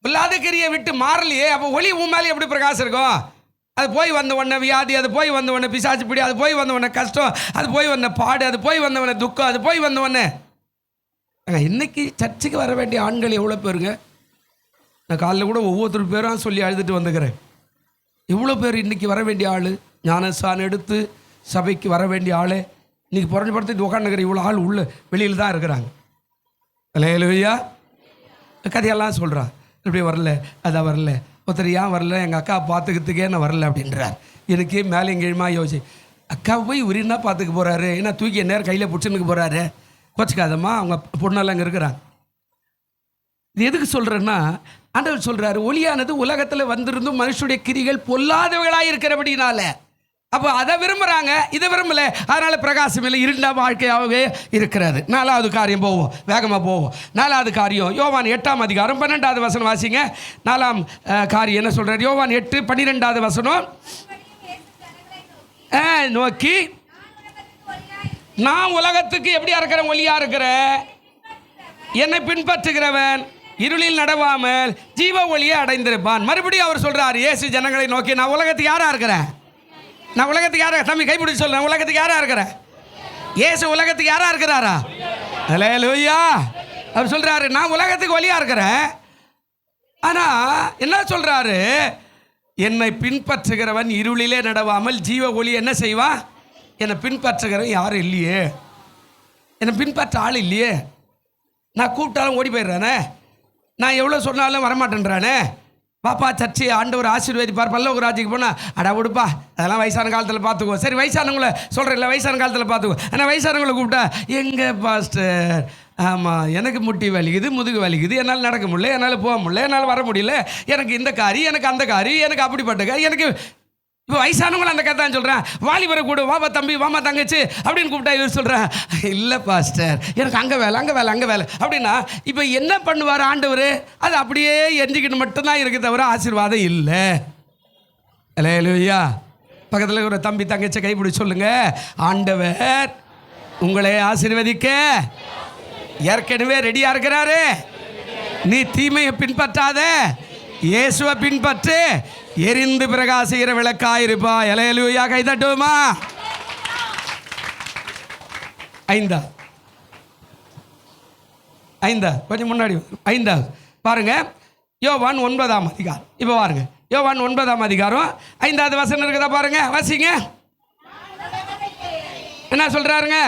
பொல்லாத கிரியை விட்டு மாறலையே, அப்போ ஒளி உன் மேலே எப்படி பிரகாசம் இருக்கும்? அது போய் வந்த உடனே வியாதி, அது போய் வந்த உடனே பிசாசு பிடி, அது போய் வந்த உடனே கஷ்டம், அது போய் வந்த பாடு, அது போய் வந்த உடனே துக்கம், அது போய் வந்த உடனே. இன்னைக்கு சர்ச்சுக்கு வர வேண்டிய ஆண்கள் எவ்வளோ பேருங்க? நான் காலையில் கூட ஒவ்வொருத்தர் பேரும் சொல்லி அழுதுட்டு வந்துக்கிறேன். இவ்வளோ பேர் இன்றைக்கி வர வேண்டிய ஆள், ஞானஸ்தானம் எடுத்து சபைக்கு வர வேண்டிய ஆள் இன்றைக்கி புரண்டு படுத்துட்டு உட்காந்துக்கிற இவ்வளோ ஆள் உள்ள வெளியில் தான் இருக்கிறாங்க. அல்லேலூயா. கதையெல்லாம் சொல்கிறா, இப்படி வரல, அதான் வரல, ஒருத்தர் ஏன் வரல, எங்கள் அக்கா பார்த்துக்கிறதுக்கே நான் வரல அப்படின்றார். எனக்கு மேலே எங்கேயுமா யோசி, அக்காவை போய் உரினா பார்த்துக்க போகிறாரு, ஏன்னா தூக்கி நேரம் கையில் பிடிச்சினுக்கு போகிறாரு, கோச்சிக்காதம்மா, அவங்க பொண்ணெல்லாம் அங்கே இருக்கிறாங்க. இது எதுக்கு சொல்கிறேன்னா, ஆண்டவர் சொல்கிறாரு, ஒளியானது உலகத்தில் வந்திருந்தும் மனுஷனுடைய கிரிகள் பொல்லாதவர்களாக இருக்கிறபடினால. அப்போ அதை விரும்புகிறாங்க, இதை விரும்பலை, அதனால் பிரகாசம் இல்லை, இருண்ட வாழ்க்கையாகவே இருக்கிறது. 4வது காரியம் போவோம், வேகமாக போவோம். 4வது காரியம் யோவான் 8ஆம் அதிகாரம் 12வது வசனம் வாசிங்க. 4ஆம் காரியம் என்ன சொல்கிறார்? யோவான் 8:12 வசனம். நோக்கி, நான் உலகத்துக்கு எப்படியா இருக்கிறேன்? ஒளியா இருக்கிறேன். என்னை பின்பற்றுகிறவன் இருளில் நடவாமல் ஜீவ ஒளியை அடைந்திருப்பான். மறுபடியும் அவர் சொல்கிறார், இயேசு ஜனங்களை நோக்கி, நான் உலகத்துக்கு யாராக இருக்கிறேன்? நான் உலகத்துக்கு யாரா? தம்பி கைப்பிடிச்சு சொல்ல, உலகத்துக்கு யாரா இருக்கிற? இயேசு உலகத்துக்கு யாரா இருக்கிறாரா? அல்லேலூயா. அவர் சொல்றாரு, நான் உலகத்துக்கு ஒளியா இருக்கிறேன். ஆனா என்ன சொல்றாரு? என்னை பின்பற்றுகிறவன் இருளிலே நடவாமல் ஜீவ ஒளி என்ன செய்வான்? என்னை பின்பற்றுகிறவன் யாரும் இல்லையே, என்னை பின்பற்ற ஆள் இல்லையே. நான் கூப்பிட்டாலும் ஓடி போயிடுறானே, நான் எவ்வளோ சொன்னாலும் வரமாட்டேன்றானே. பாப்பா சர்ச்சை ஆண்டவர் ஆசீர்வதிப்பார், பல்லோக ராஜ்யத்துக்கு போனால் அடா விடுப்பா, அதெல்லாம் வயசான காலத்தில் பார்த்துக்குவோம். சரி வயசானவங்களை சொல்கிறேன், வயசான காலத்தில் பார்த்துக்குவோம். ஆனால் வயசானவங்களை கூப்பிட்டா, எங்கே பாஸ்டர், ஆமாம் எனக்கு முட்டி வலிக்குது, முதுகு வலிக்குது, என்னால் நடக்க முடியல, என்னால் போக முடியல, என்னால் வர முடியல, எனக்கு இந்த காரி, எனக்கு அந்த காரி, எனக்கு அப்படிப்பட்ட காரி, எனக்கு. இப்போ வயசானவங்களும் அந்த கதை தான் சொல்கிறேன். வாலிபரை கூட, வாமா தம்பி, வாமா தங்கச்சி அப்படின்னு கூப்பிட்டா இவர் சொல்கிறேன், இல்லை பாஸ்டர் எனக்கு அங்கே வேலை, அங்கே வேலை, அங்கே வேலை அப்படின்னா. இப்போ என்ன பண்ணுவார் ஆண்டவர்? அது அப்படியே எரிஞ்சிக்கிட்டு மட்டும்தான் இருக்குது, தவிர ஆசீர்வாதம் இல்லை. அல்லேலூயா. பக்கத்தில் ஒரு தம்பி தங்கச்சி கைப்பிடி சொல்லுங்க, ஆண்டவர் உங்களை ஆசீர்வதிக்க ஏற்கனவே ரெடியாக இருக்கிறாரு. நீ தீமையை பின்பற்றாத, இயேசுவை பின்பற்று, எரிந்து பிரகாசிக்கிற விளக்காயிருப்பா. அல்லேலூயா. கை தட்டுமா? 5 கொஞ்சம் முன்னாடி 5 பாருங்க, யோவான் 9ஆம் அதிகாரம். இப்போ பாருங்க, யோவான் 9ஆம் அதிகாரம் 5வது வசனம் இருக்குதா பாருங்க, வாசிங்க. என்ன சொல்றாருங்க?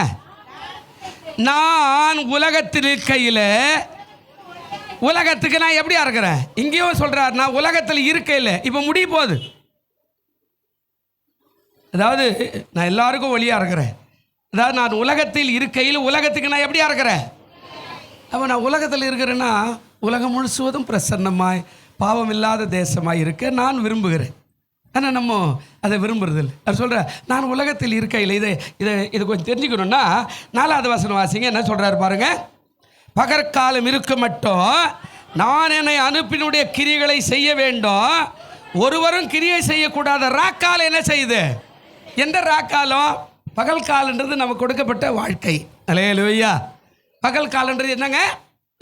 நான் உலகத்தில் இருக்கையில், உலகத்துக்கு நான் எப்படியா இருக்கிறேன்? இங்கேயும் சொல்றாரு, நான் உலகத்தில் இருக்கையில். இப்போ முடிய போகுது. அதாவது நான் எல்லாருக்கும் ஒளியா இருக்கிறேன். அதாவது நான் உலகத்தில் இருக்கையில் உலகத்துக்கு நான் எப்படியா இருக்கிறேன்? அப்போ நான் உலகத்தில் இருக்கிறேன்னா உலகம் முழுசுவதும் பிரசன்னமாய் பாவம் இல்லாத தேசமாய் இருக்க நான் விரும்புகிறேன். ஆனால் நம்ம அதை விரும்புறதில்லை. அவர் சொல்கிறார், நான் உலகத்தில் இருக்கையில். இதை கொஞ்சம் தெரிஞ்சுக்கணுன்னா 4வது வசனம் வாசிங்க. என்ன சொல்கிறாரு பாருங்க. பகற்காலம் இருக்க மட்டும் நான் என்னை அனுப்பினுடைய கிரியைகளை செய்ய வேண்டும், ஒருவரும் கிரியை செய்யக்கூடாத ராக்காலம் என்ன செய்யுது? எந்த ராக்காலம்? பகல் காலன்றது நமக்கு கொடுக்கப்பட்ட வாழ்க்கை. அல்லேலூயா. பகல் காலன்றது என்னங்க?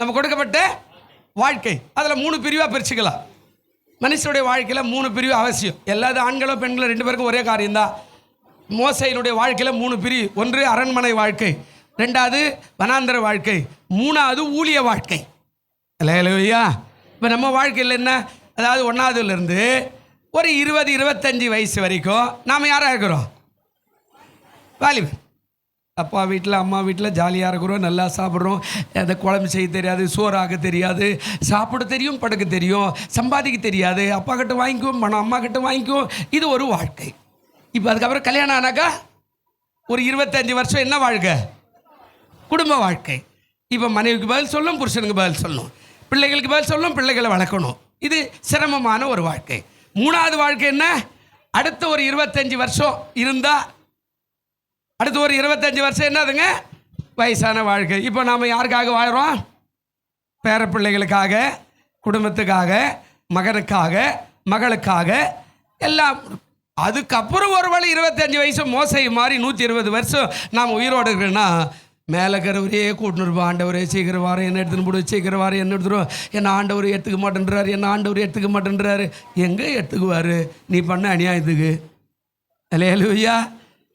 நம்ம கொடுக்கப்பட்ட வாழ்க்கை. அதில் 3 பிரிவாக பிரிச்சுக்கலாம். மனுஷனுடைய வாழ்க்கையில் 3 பிரிவு அவசியம். எல்லாது ஆண்களோ பெண்களோ 2 பேருக்கும் ஒரே காரியம்தான். மோசையினுடைய வாழ்க்கையில் 3 பிரிவு. 1 அரண்மனை வாழ்க்கை, 2வது வனாந்தர வாழ்க்கை, 3வது ஊழிய வாழ்க்கை. அல்லேலூயா. இப்போ நம்ம வாழ்க்கையில் என்ன, அதாவது 1ஆவதுலேருந்து ஒரு 20-25 வயசு வரைக்கும் நாம் யாராக இருக்கிறோம்? வாலிபர். அப்பா வீட்டில் அம்மா வீட்டில் ஜாலியாக இருக்கிறோம், நல்லா சாப்பிட்றோம். அந்த குழம்பு செய்ய தெரியாது, சோறாக்க தெரியாது, சாப்பிட தெரியும், படுக்க தெரியும், சம்பாதிக்க தெரியாது. அப்பா கிட்ட வாங்கிக்குவோம், பணம் அம்மா கிட்ட வாங்கிக்குவோம். இது ஒரு வாழ்க்கை. இப்போ அதுக்கப்புறம் கல்யாணம் ஆனாக்கா ஒரு 25 வருஷம் என்ன வாழ்க்கை? குடும்ப வாழ்க்கை. இப்போ மனைவிக்கு பதில் சொல்லணும், புருஷனுக்கு பதில் சொல்லணும், பிள்ளைகளுக்கு பதில் சொல்லணும், பிள்ளைகளை வளர்க்கணும். இது சிரமமான ஒரு வாழ்க்கை. 3ஆவது வாழ்க்கை என்ன? அடுத்த ஒரு 25 வருஷம் இருந்தால் அடுத்த ஒரு 25 வருஷம் என்னதுங்க? வயசான வாழ்க்கை. இப்போ நாம் யாருக்காக வாழ்கிறோம்? பேர பிள்ளைகளுக்காக, குடும்பத்துக்காக, மகனுக்காக, மகளுக்காக எல்லாம். அதுக்கப்புறம் ஒரு வேளை 25 வயசு மோசை மாதிரி 120 வருஷம் நாம் உயிரோடு இருக்கிறோன்னா மேலே இருக்கிறவரே கூட்டினுருப்போம். ஆண்டவரே சீக்கிரம் வாரம் என்ன எடுத்துன்னு போடு, சீக்கிரம் வாரம் என்ன எடுத்துருவோம், என்ன ஆண்டவர் எடுத்துக்க மாட்டேன்றாரு, என்ன ஆண்டவர் எடுத்துக்க மாட்டேன்றாரு. எங்கே எடுத்துக்குவார்? நீ பண்ண அநியாயத்துக்கு. அல்லேலூயா.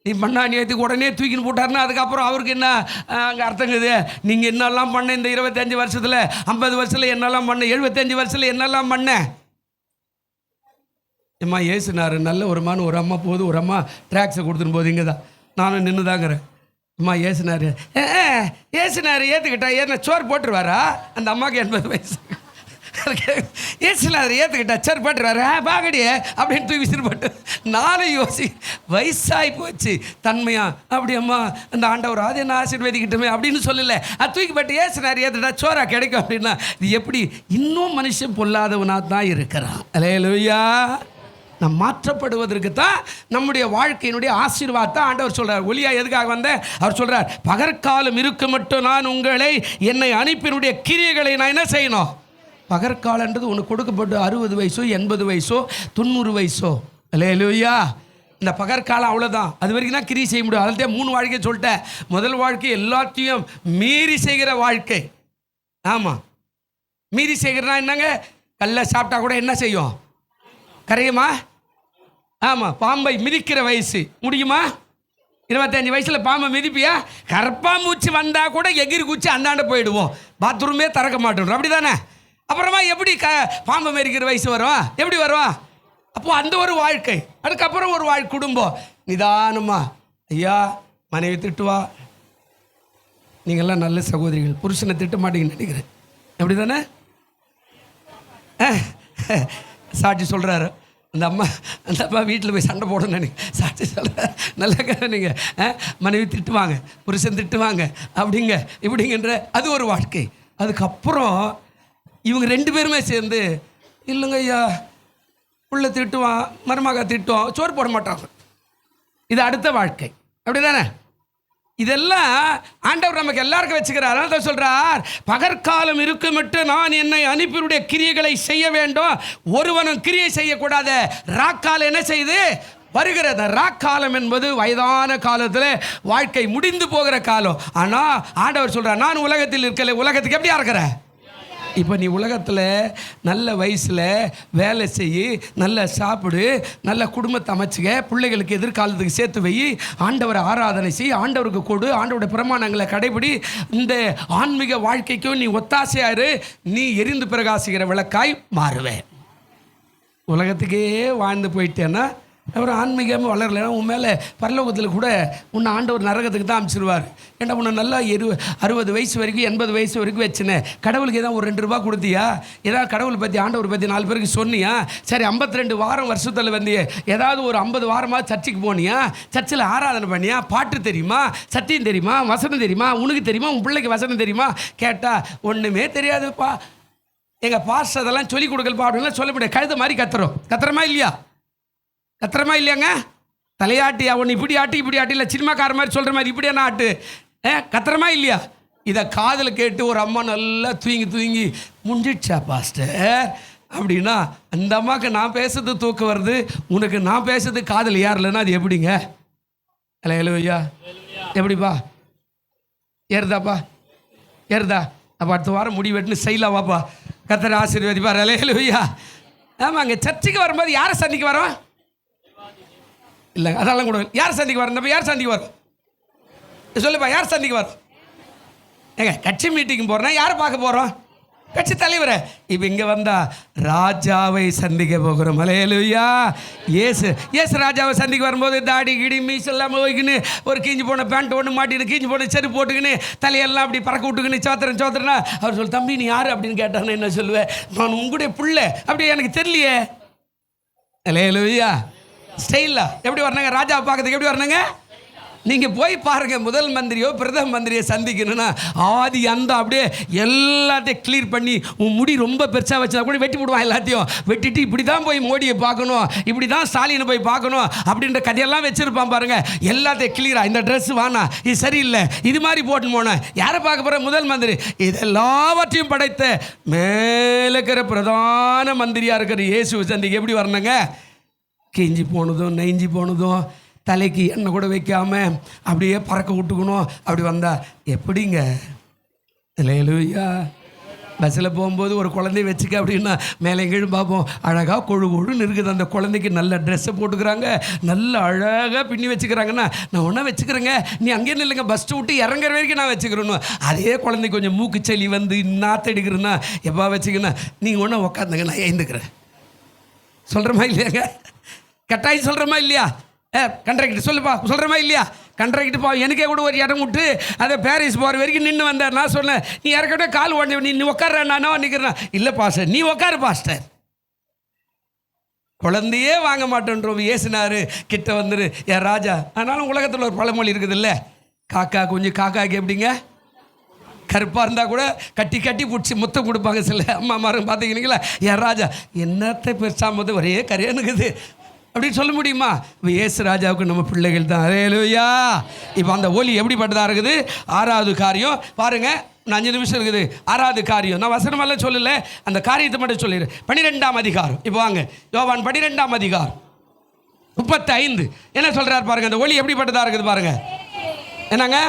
நீ பண்ண அநியாயத்துக்கு உடனே தூக்கின்னு போட்டாருன்னா அதுக்கப்புறம் அவருக்கு என்ன அங்கே அர்த்தங்குது? நீங்கள் என்னெல்லாம் பண்ண இந்த 25 வருஷத்தில், 50 வருஷத்தில் என்னெல்லாம் பண்ண, 75 வருஷத்தில் என்னெல்லாம் பண்ண? அம்மா ஏசுனார். நல்ல ஒரு அம்மா போது, ஒரு அம்மா ட்ராக்ஸை கொடுத்துன்னு போது இங்கே தான் நானும் நின்று தாங்கிறேன். அம்மா ஏசுனார் ஏற்றுக்கிட்டா ஏன்னா சோறு போட்டுருவாரா? அந்த அம்மாவுக்கு 80 வயசு. ஏசுனார் ஏற்றுக்கிட்டா சோறு போட்டுருவாரு, பாகடியே அப்படின்னு தூக்கி விசிறு போட்டு நானும் வயசாகி போச்சு தன்மையா. அப்படி அம்மா அந்த ஆண்டவர் அது என்ன ஆசீர்வதிக்கிட்டோமே அப்படின்னு சொல்லலை. அது தூக்கி போட்டு ஏசுனார் ஏற்றுட்டா சோறா கிடைக்கும் அப்படின்னா இது எப்படி? இன்னும் மனுஷன் பொல்லாதவனாக தான் இருக்கிறான். அல்லேலூயா. நம் மாற்றப்படுவதற்கு தான் நம்முடைய வாழ்க்கையினுடைய ஆசீர்வாதத்தை ஆண்டவர் சொல்கிறார். ஒளியா எதுக்காக வந்தேன்? அவர் சொல்கிறார், பகற்காலம் இருக்க மட்டும் நான் உங்களை என்னை அனுப்பினுடைய கிரியைகளை நான் என்ன செய்யணும்? பகற்காலன்றது ஒன்று கொடுக்கப்பட்டு 60 வயசோ 80 வயசோ 90 வயசோ. அல்லேலூயா. இந்த பகற்காலம் அவ்வளோதான். அது வரைக்கும் தான் கிரியை செய்ய முடியும். அதில் 3 வாழ்க்கை சொல்லிட்டேன். முதல் வாழ்க்கை எல்லாத்தையும் மீறி செய்கிற வாழ்க்கை. ஆமாம், மீறி செய்கிறனா என்னங்க? கல்லை சாப்பிட்டா கூட என்ன செய்யும்? கரையுமா? ஆமாம். பாம்பை மிதிக்கிற வயசு முடியுமா? 25 வயசில் பாம்பை மிதிப்பியா? கற்பாம்பூச்சி வந்தால் கூட எகிரி குச்சி அந்தாண்ட போயிடுவோம், பாத்ரூமே திறக்க மாட்டோம். அப்படி தானே? அப்புறமா எப்படி பாம்பை மிதிக்கிற வயசு வரும்? எப்படி வரும்? அப்போது அந்த ஒரு வாழ்க்கை. அதுக்கப்புறம் ஒரு குடும்பம். நிதானமா ஐயா மனைவி திட்டுவா. நீங்கள்லாம் நல்ல சகோதரிகள், புருஷனை திட்ட மாட்டீங்கன்னு நினைக்கிறேன். அப்படி தானே? சாட்சி சொல்கிறாரு. அந்த அம்மா வீட்டில் போய் சண்டை போடணும்னு நினைக்கிறேன். சாட்சி சொல்கிறார். நல்லா நீங்கள் மனைவி திட்டுவாங்க, புருஷன் திட்டுவாங்க, அப்படிங்க இப்படிங்கன்ற அது ஒரு வாழ்க்கை. அதுக்கப்புறம் இவங்க 2 பேருமே சேர்ந்து இல்லைங்க ஐயா புள்ள திட்டுவான், மருமக திட்டுவான், சோறு போட மாட்டாங்க. இது அடுத்த வாழ்க்கை. அப்படி தானே? இதெல்லாம் ஆண்டவர் நமக்கு எல்லாருக்கும் வச்சுக்கிறார். அதனால தான் சொல்கிறார், பகற்காலம் இருக்குமிட்டு நான் என்னை அனுப்பினுடைய கிரியைகளை செய்ய வேண்டும். ஒருவனும் கிரியை செய்யக்கூடாத ராக்காலம் என்ன செய்யுது? வருகிறது. ராக்காலம் என்பது வயதான காலத்தில் வாழ்க்கை முடிந்து போகிற காலம். ஆனால் ஆண்டவர் சொல்கிறார், நான் உலகத்தில் இருக்கல, உலகத்துக்கு எப்படியா இருக்கிறேன்? இப்போ நீ உலகத்தில் நல்ல வயசில் வேலை செய்யி, நல்லா சாப்பிடு, நல்ல குடும்பத்தை அமைச்சுக்க, பிள்ளைகளுக்கு எதிர்காலத்துக்கு சேர்த்து வை, ஆண்டவரை ஆராதனை செய், ஆண்டவருக்கு கொடு, ஆண்டவருடைய பிரமாணங்களை கடைபிடி. இந்த ஆன்மீக வாழ்க்கைக்கும் நீ ஒத்தாசையாரு, நீ எரிந்து பிரகாசிக்கிற விளக்காய் மாறுவேன். உலகத்துக்கே வாழ்ந்து போயிட்டேன்னா அப்புறம் ஆன்மீகமாக வளரலைன்னா உன் மேலே பரலோகத்தில் கூட உன்னை ஆண்டவர் நரகத்துக்கு தான் அனுப்பிச்சிடுவார். ஏன்னா உன்னை நல்லா 60 வயசு வரைக்கும் 80 வயசு வரைக்கும் வச்சுனேன். கடவுளுக்கு ஏதாவது ஒரு 2 ரூபா கொடுத்தியா? ஏதாவது கடவுளை பற்றி ஆண்டவர் பற்றி 4 பேருக்கு சொன்னியா? சரி 52 வாரம் வருஷத்தில் வந்தியே, ஏதாவது ஒரு 50 வாரமாக சர்ச்சுக்கு போனியா? சர்ச்சில் ஆராதனை பண்ணியா? பாட்டு தெரியுமா? சத்தியம் தெரியுமா? வசனம் தெரியுமா? உனக்கு தெரியுமா? உன் பிள்ளைக்கு வசனம் தெரியுமா? கேட்டால் ஒன்றுமே தெரியாதுப்பா, எங்கள் பாஸ்டர் அதெல்லாம் சொல்லிக் கொடுக்கலப்பா அப்படின்லாம் சொல்ல முடியாது. கழுத மாதிரி கத்துறோமா இல்லையா? கத்துறமா இல்லையாங்க? தலையாட்டியா? ஒன்று இப்படி ஆட்டி இப்படி ஆட்டி, இல்லை சினிமாக்கார மாதிரி சொல்கிற மாதிரி இப்படியா ஆட்டு? கத்துறமா இல்லையா? இதை காதில் கேட்டு ஒரு அம்மா நல்லா தூங்கி முடிஞ்சிடுச்சா பாஸ்டர் அப்படின்னா, அந்த அம்மாவுக்கு நான் பேசுறது தூக்கம் வருது, உனக்கு நான் பேசுறது காதில் ஏறலைன்னா அது எப்படிங்க? அல்லேலூயா. எப்படிப்பா ஏறுதாப்பா? ஏறுதா? அப்போ அடுத்த வாரம் முடி வெட்டுன்னு செய்யலாமாப்பா? கர்த்தர் ஆசீர்வதிப்பார். அல்லேலூயா. ஆமாம், அங்கே சர்ச்சுக்கு வரும்போது யாரை சந்திக்க வரோம்? இல்லை அதெல்லாம் கூட யார் சந்திக்க வரோம்? நம்ம யார் சந்திக்க வரோம்? சொல்லுப்பா, யார் சந்திக்க வரோம்? ஏங்க கட்சி மீட்டிங் போகிறோன்னா யாரை பார்க்க போகிறோம்? கட்சி தலைவரை. இப்போ இங்கே வந்தா ராஜாவை சந்திக்க போகிறோம். ஹல்லேலூயா. ஏசு ராஜாவை சந்திக்க வரும்போது தாடி கிடி மீசெல்லாம் போய்க்கின்னு ஒரு கீஞ்சி போன பேண்ட் ஒன்று மாட்டின்னு கீஞ்சி போன செருப்பு போட்டுக்கின்னு தலையெல்லாம் அப்படி பறக்க விட்டுக்கின்னு சோத்திரனா அவர் சொல்லு, தம்பி நீ யார் அப்படின்னு கேட்டான்னு என்ன சொல்லுவேன், நான் உங்களுடைய பிள்ளை. அப்படி எனக்கு தெரியலையே. ஹல்லேலூயா. ஸ்டைலா எப்படி வரணுங்க ராஜாவை பார்க்கறதுக்கு? எப்படி வரணுங்க? நீங்கள் போய் பாருங்கள், முதல் மந்திரியோ பிரதம மந்திரியை சந்திக்கணும்னா ஆதி அந்த அப்படியே எல்லாத்தையும் கிளியர் பண்ணி, உன் முடி ரொம்ப பெருசாக வச்சா கூட வெட்டி விடுவான். எல்லாத்தையும் வெட்டிட்டு இப்படி தான் போய் மோடியை பார்க்கணும், இப்படி தான் ஸ்டாலினை போய் பார்க்கணும் அப்படின்ற கதையெல்லாம் வச்சுருப்பான் பாருங்கள். எல்லாத்தையும் கிளியராக, இந்த ட்ரெஸ் வானா, இது சரியில்லை, இது மாதிரி போட்டு போனேன். யாரை பார்க்க போகிற? முதல் மந்திரி. இதெல்லாவற்றையும் படைத்த மேலே இருக்கிற பிரதான மந்திரியாக இருக்கிற இயேசு சந்திக்க எப்படி வரணுங்க? கிஞ்சி போனதும் நெஞ்சு போனதும் தலைக்கு எண்ணெய் கூட வைக்காம அப்படியே பறக்க விட்டுக்கணும். அப்படி வந்தா எப்படிங்க? ஹல்லேலூயா. பஸ்ஸில் போகும்போது ஒரு குழந்தைய வச்சுக்க அப்படின்னா மேலே எங்கேயும் பார்ப்போம், அழகாக கொழுன்னு இருக்குது. அந்த குழந்தைக்கு நல்ல ட்ரெஸ்ஸை போட்டுக்கிறாங்க, நல்ல அழகாக பின்னி வச்சுக்கிறாங்கன்னா நான் ஒன்றா வச்சுக்கிறேங்க, நீ அங்கேயும் இல்லைங்க, பஸ் விட்டு இறங்குற வரைக்கும் நான் வச்சுக்கிறேன்னு. அதே குழந்தை கொஞ்சம் மூக்கு சளி வந்து நாத்தடிக்கிறேன்னா எப்போ வச்சுக்கணும், நீங்கள் ஒன்றா உக்காந்துங்க, நான் எழுந்துக்கிறேன். சொல்கிறமா இல்லையாங்க? கட்டாயம் சொல்கிறமா இல்லையா? கண்ட்ராக்டர் சொல்லுப்பா, சொல்கிறமா இல்லையா? கண்ட்ராக்டர் பா, எனக்கே கூட ஒரு இடம் விட்டு அதை பாரிஸ் போகிற வரைக்கும் நின்று வந்தார். நான் சொன்னேன், நீ இறக்கட்டே கால் உடனே நீ உட்கார, நானோ நிற்கிறேன். இல்லை பாஸ்டர், நீ உட்காரு பாஸ்டர். குழந்தையே வாங்க மாட்டேன்றோம். ஏசுனாரு கிட்ட வந்துரு என் ராஜா. ஆனாலும் உலகத்தில் ஒரு பழமொழி இருக்குது இல்லை, காக்கா குஞ்சு காக்காக்கு எப்படிங்க? கருப்பாக இருந்தால் கூட கட்டி கட்டி பிடிச்சி முத்தம் கொடுப்பாங்க சில அம்மா மாரும். பார்த்தீங்கன்னா என் ராஜா என்னத்தை பெருசாக போது ஒரே கரையானுக்குது அப்படின்னு சொல்ல முடியுமா? இப்போ இயேசு ராஜாவுக்கு நம்ம பிள்ளைகள் தான். ஹல்லேலூயா. இப்போ அந்த ஒலி எப்படிப்பட்டதாக இருக்குது? 6வது காரியம் பாருங்கள், 5 நிமிஷம் இருக்குது. 6வது காரியம் நான் வசனமெல்லாம் சொல்லலை, அந்த காரியத்தை மட்டும் சொல்லிடு. 12ஆம் அதிகாரம். இப்போ வாங்க யோவான் 12ஆம் அதிகாரம் 35 என்ன சொல்கிறார் பாருங்கள். அந்த ஒலி எப்படிப்பட்டதாக இருக்குது பாருங்கள். என்னங்க?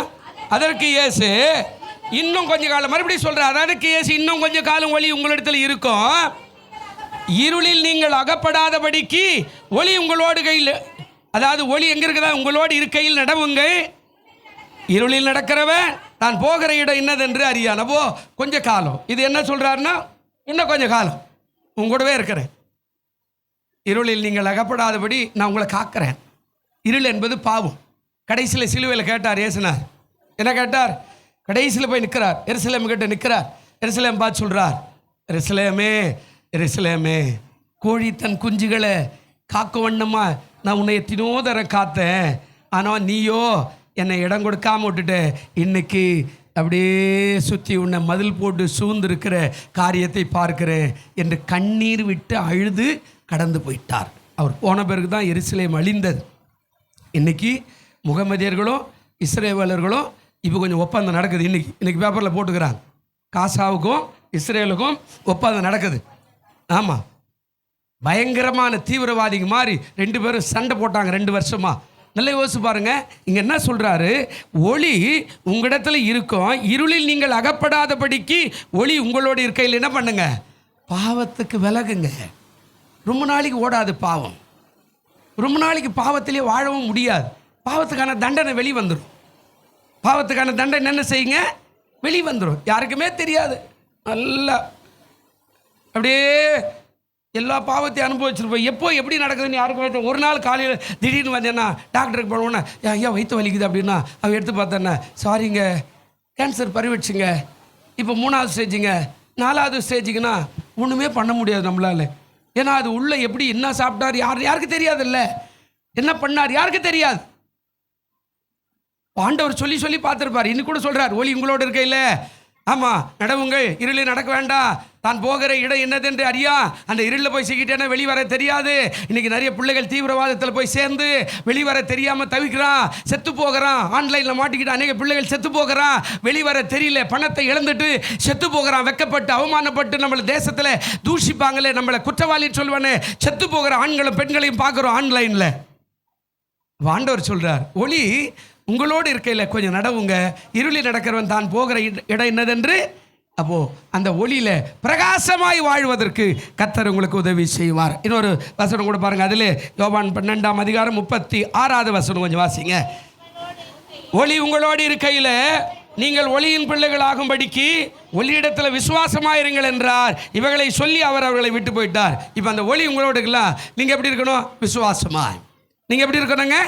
அதற்கு இயேசு இன்னும் கொஞ்சம் காலம், மறுபடியும் சொல்கிறார், அதற்கு இயேசு இன்னும் கொஞ்சம் காலம் ஒளி உங்களிடத்தில் இருக்கும், இருளில் நீங்கள் அகப்படாதபடிக்கு ஒளி உங்களோடு கையில், அதாவது ஒளி எங்கே இருக்குதா? உங்களோடு இருக்கையில் நடவுங்கள், இருளில் நடக்கிறவன் நான் போகிற இடம் என்னதென்று அறியான். அப்போ கொஞ்சம் காலம். இது என்ன சொல்கிறாருன்னா, இன்னும் கொஞ்சம் காலம் உங்களோடவே இருக்கிறேன், இருளில் நீங்கள் அகப்படாதபடி நான் உங்களை காக்கிறேன். இருள் என்பது பாவம். கடைசியில் சிலுவையில் கேட்டார் ஏசுனார். என்ன கேட்டார்? கடைசியில் போய் நிற்கிறார், எருசலேம் கிட்ட நிற்கிறார். எருசலேம் பார்த்து சொல்கிறார், எருசலேமே எருசலேமே, கோழி தன் குஞ்சுகளை காக்க வண்ணமா நான் உன்னை எத்தினோ தரம் காத்தேன், ஆனால் நீயோ என்னை இடம் கொடுக்காம விட்டுட்டு இன்னைக்கு அப்படியே சுற்றி உன்னை மதில் போட்டு சூழ்ந்திருக்கிற காரியத்தை பார்க்கிறேன் என்று கண்ணீர் விட்டு அழுது கடந்து போயிட்டார். அவர் போன பிறகு தான் எருசலேம் அழிந்தது. இன்னைக்கு முகமதியர்களும் இஸ்ரேலர்களும் இப்போ கொஞ்சம் ஒப்பந்தம் நடக்குது. இன்னைக்கு பேப்பரில் போட்டுக்கிறாங்க, காசாவுக்கும் இஸ்ரேலுக்கும் ஒப்பந்தம் நடக்குது. ஆமாம், பயங்கரமான தீவிரவாதிங்க மாதிரி 2 பேரும் சண்டை போட்டாங்க 2 வருஷமா. நல்லா யோசிச்சு பாருங்க. இங்கே என்ன சொல்கிறாரு? ஒளி உங்களிடத்தில் இருக்கும், இருளில் நீங்கள் அகப்படாதபடிக்கு ஒளி உங்களோடு இருக்கையில் என்ன பண்ணுங்க? பாவத்துக்கு விலகுங்க. ரொம்ப நாளைக்கு ஓடாது பாவம், ரொம்ப நாளைக்கு பாவத்திலே வாழவும் முடியாது. பாவத்துக்கான தண்டனை வெளி வந்துடும். பாவத்துக்கான தண்டனை என்ன செய்யுங்க? வெளி வந்துடும். யாருக்குமே தெரியாது. நல்லா அப்படியே எல்லா பாவத்தையும் அனுபவிச்சிருப்போம். எப்போ எப்படி நடக்குதுன்னு யாருக்கும். ஒரு நாள் காலையில் திடீர்னு வந்தேன்னா டாக்டருக்கு போனோன்னே ஐயா வயிற்று வலிக்குது அப்படின்னா அவன் எடுத்து பார்த்தேன்னா, சாரிங்க கேன்சர் பரவிடுச்சுங்க, இப்போ 3வது ஸ்டேஜுங்க, 4வது ஸ்டேஜுக்குன்னா ஒன்றுமே பண்ண முடியாது நம்மளால். ஏன்னா அது உள்ளே எப்படி என்ன சாப்பிட்டார் யாருக்கு தெரியாது, இல்லை என்ன பண்ணார் யாருக்கு தெரியாது. ஆண்டவர் சொல்லி சொல்லி பார்த்துருப்பார். இன்னும் கூட சொல்கிறார், ஒளி உங்களோடு இருக்கையில் ஆமாம் நடவுங்கள், இருளில் நடக்க வேண்டாம், தான் போகிற இடம் என்னதென்று அறியா. அந்த இருளில் போய் சிக்கிட்டேன்னா வெளிவர தெரியாது. இன்றைக்கி நிறைய பிள்ளைகள் தீவிரவாதத்தில் போய் சேர்ந்து வெளிவர தெரியாமல் தவிக்கிறான், செத்து போகிறான். ஆன்லைனில் மாட்டிக்கிட்டு அநேக பிள்ளைகள் செத்து போகிறான், வெளிவர தெரியல, பணத்தை இழந்துட்டு செத்து போகிறான். வெக்கப்பட்டு அவமானப்பட்டு நம்மளை தேசத்தில் தூஷிப்பாங்களே, நம்மளை குற்றவாளின்னு சொல்லுவானே, செத்து போகிற ஆண்களும் பெண்களையும் பார்க்குறோம் ஆன்லைனில். ஆண்டவர் சொல்கிறார், ஒளி உங்களோடு இருக்கையில் கொஞ்சம் நடவுங்க, இருளில் நடக்கிறவன் தான் போகிற இடம் என்னதென்று. அப்போது அந்த ஒளியில் பிரகாசமாய் வாழ்வதற்கு கர்த்தர் உங்களுக்கு உதவி செய்வார். இன்னொரு வசனம் கூட பாருங்கள், அதில் யோவான் 12ஆம் அதிகாரம் 36வது வசனம் கொஞ்சம் வாசிங்க. ஒளி உங்களோடு இருக்கையில் நீங்கள் ஒளியின் பிள்ளைகளாகும்படிக்கு ஒளியிடத்தில் விசுவாசமாயிருங்கள் என்றார். இவைகளை சொல்லி அவர் அவர்களை விட்டு போயிட்டார். இப்போ அந்த ஒளி உங்களோட இருக்கலாம். நீங்கள் எப்படி இருக்கணும்? விசுவாசமாய். நீங்கள் எப்படி இருக்கணுங்க?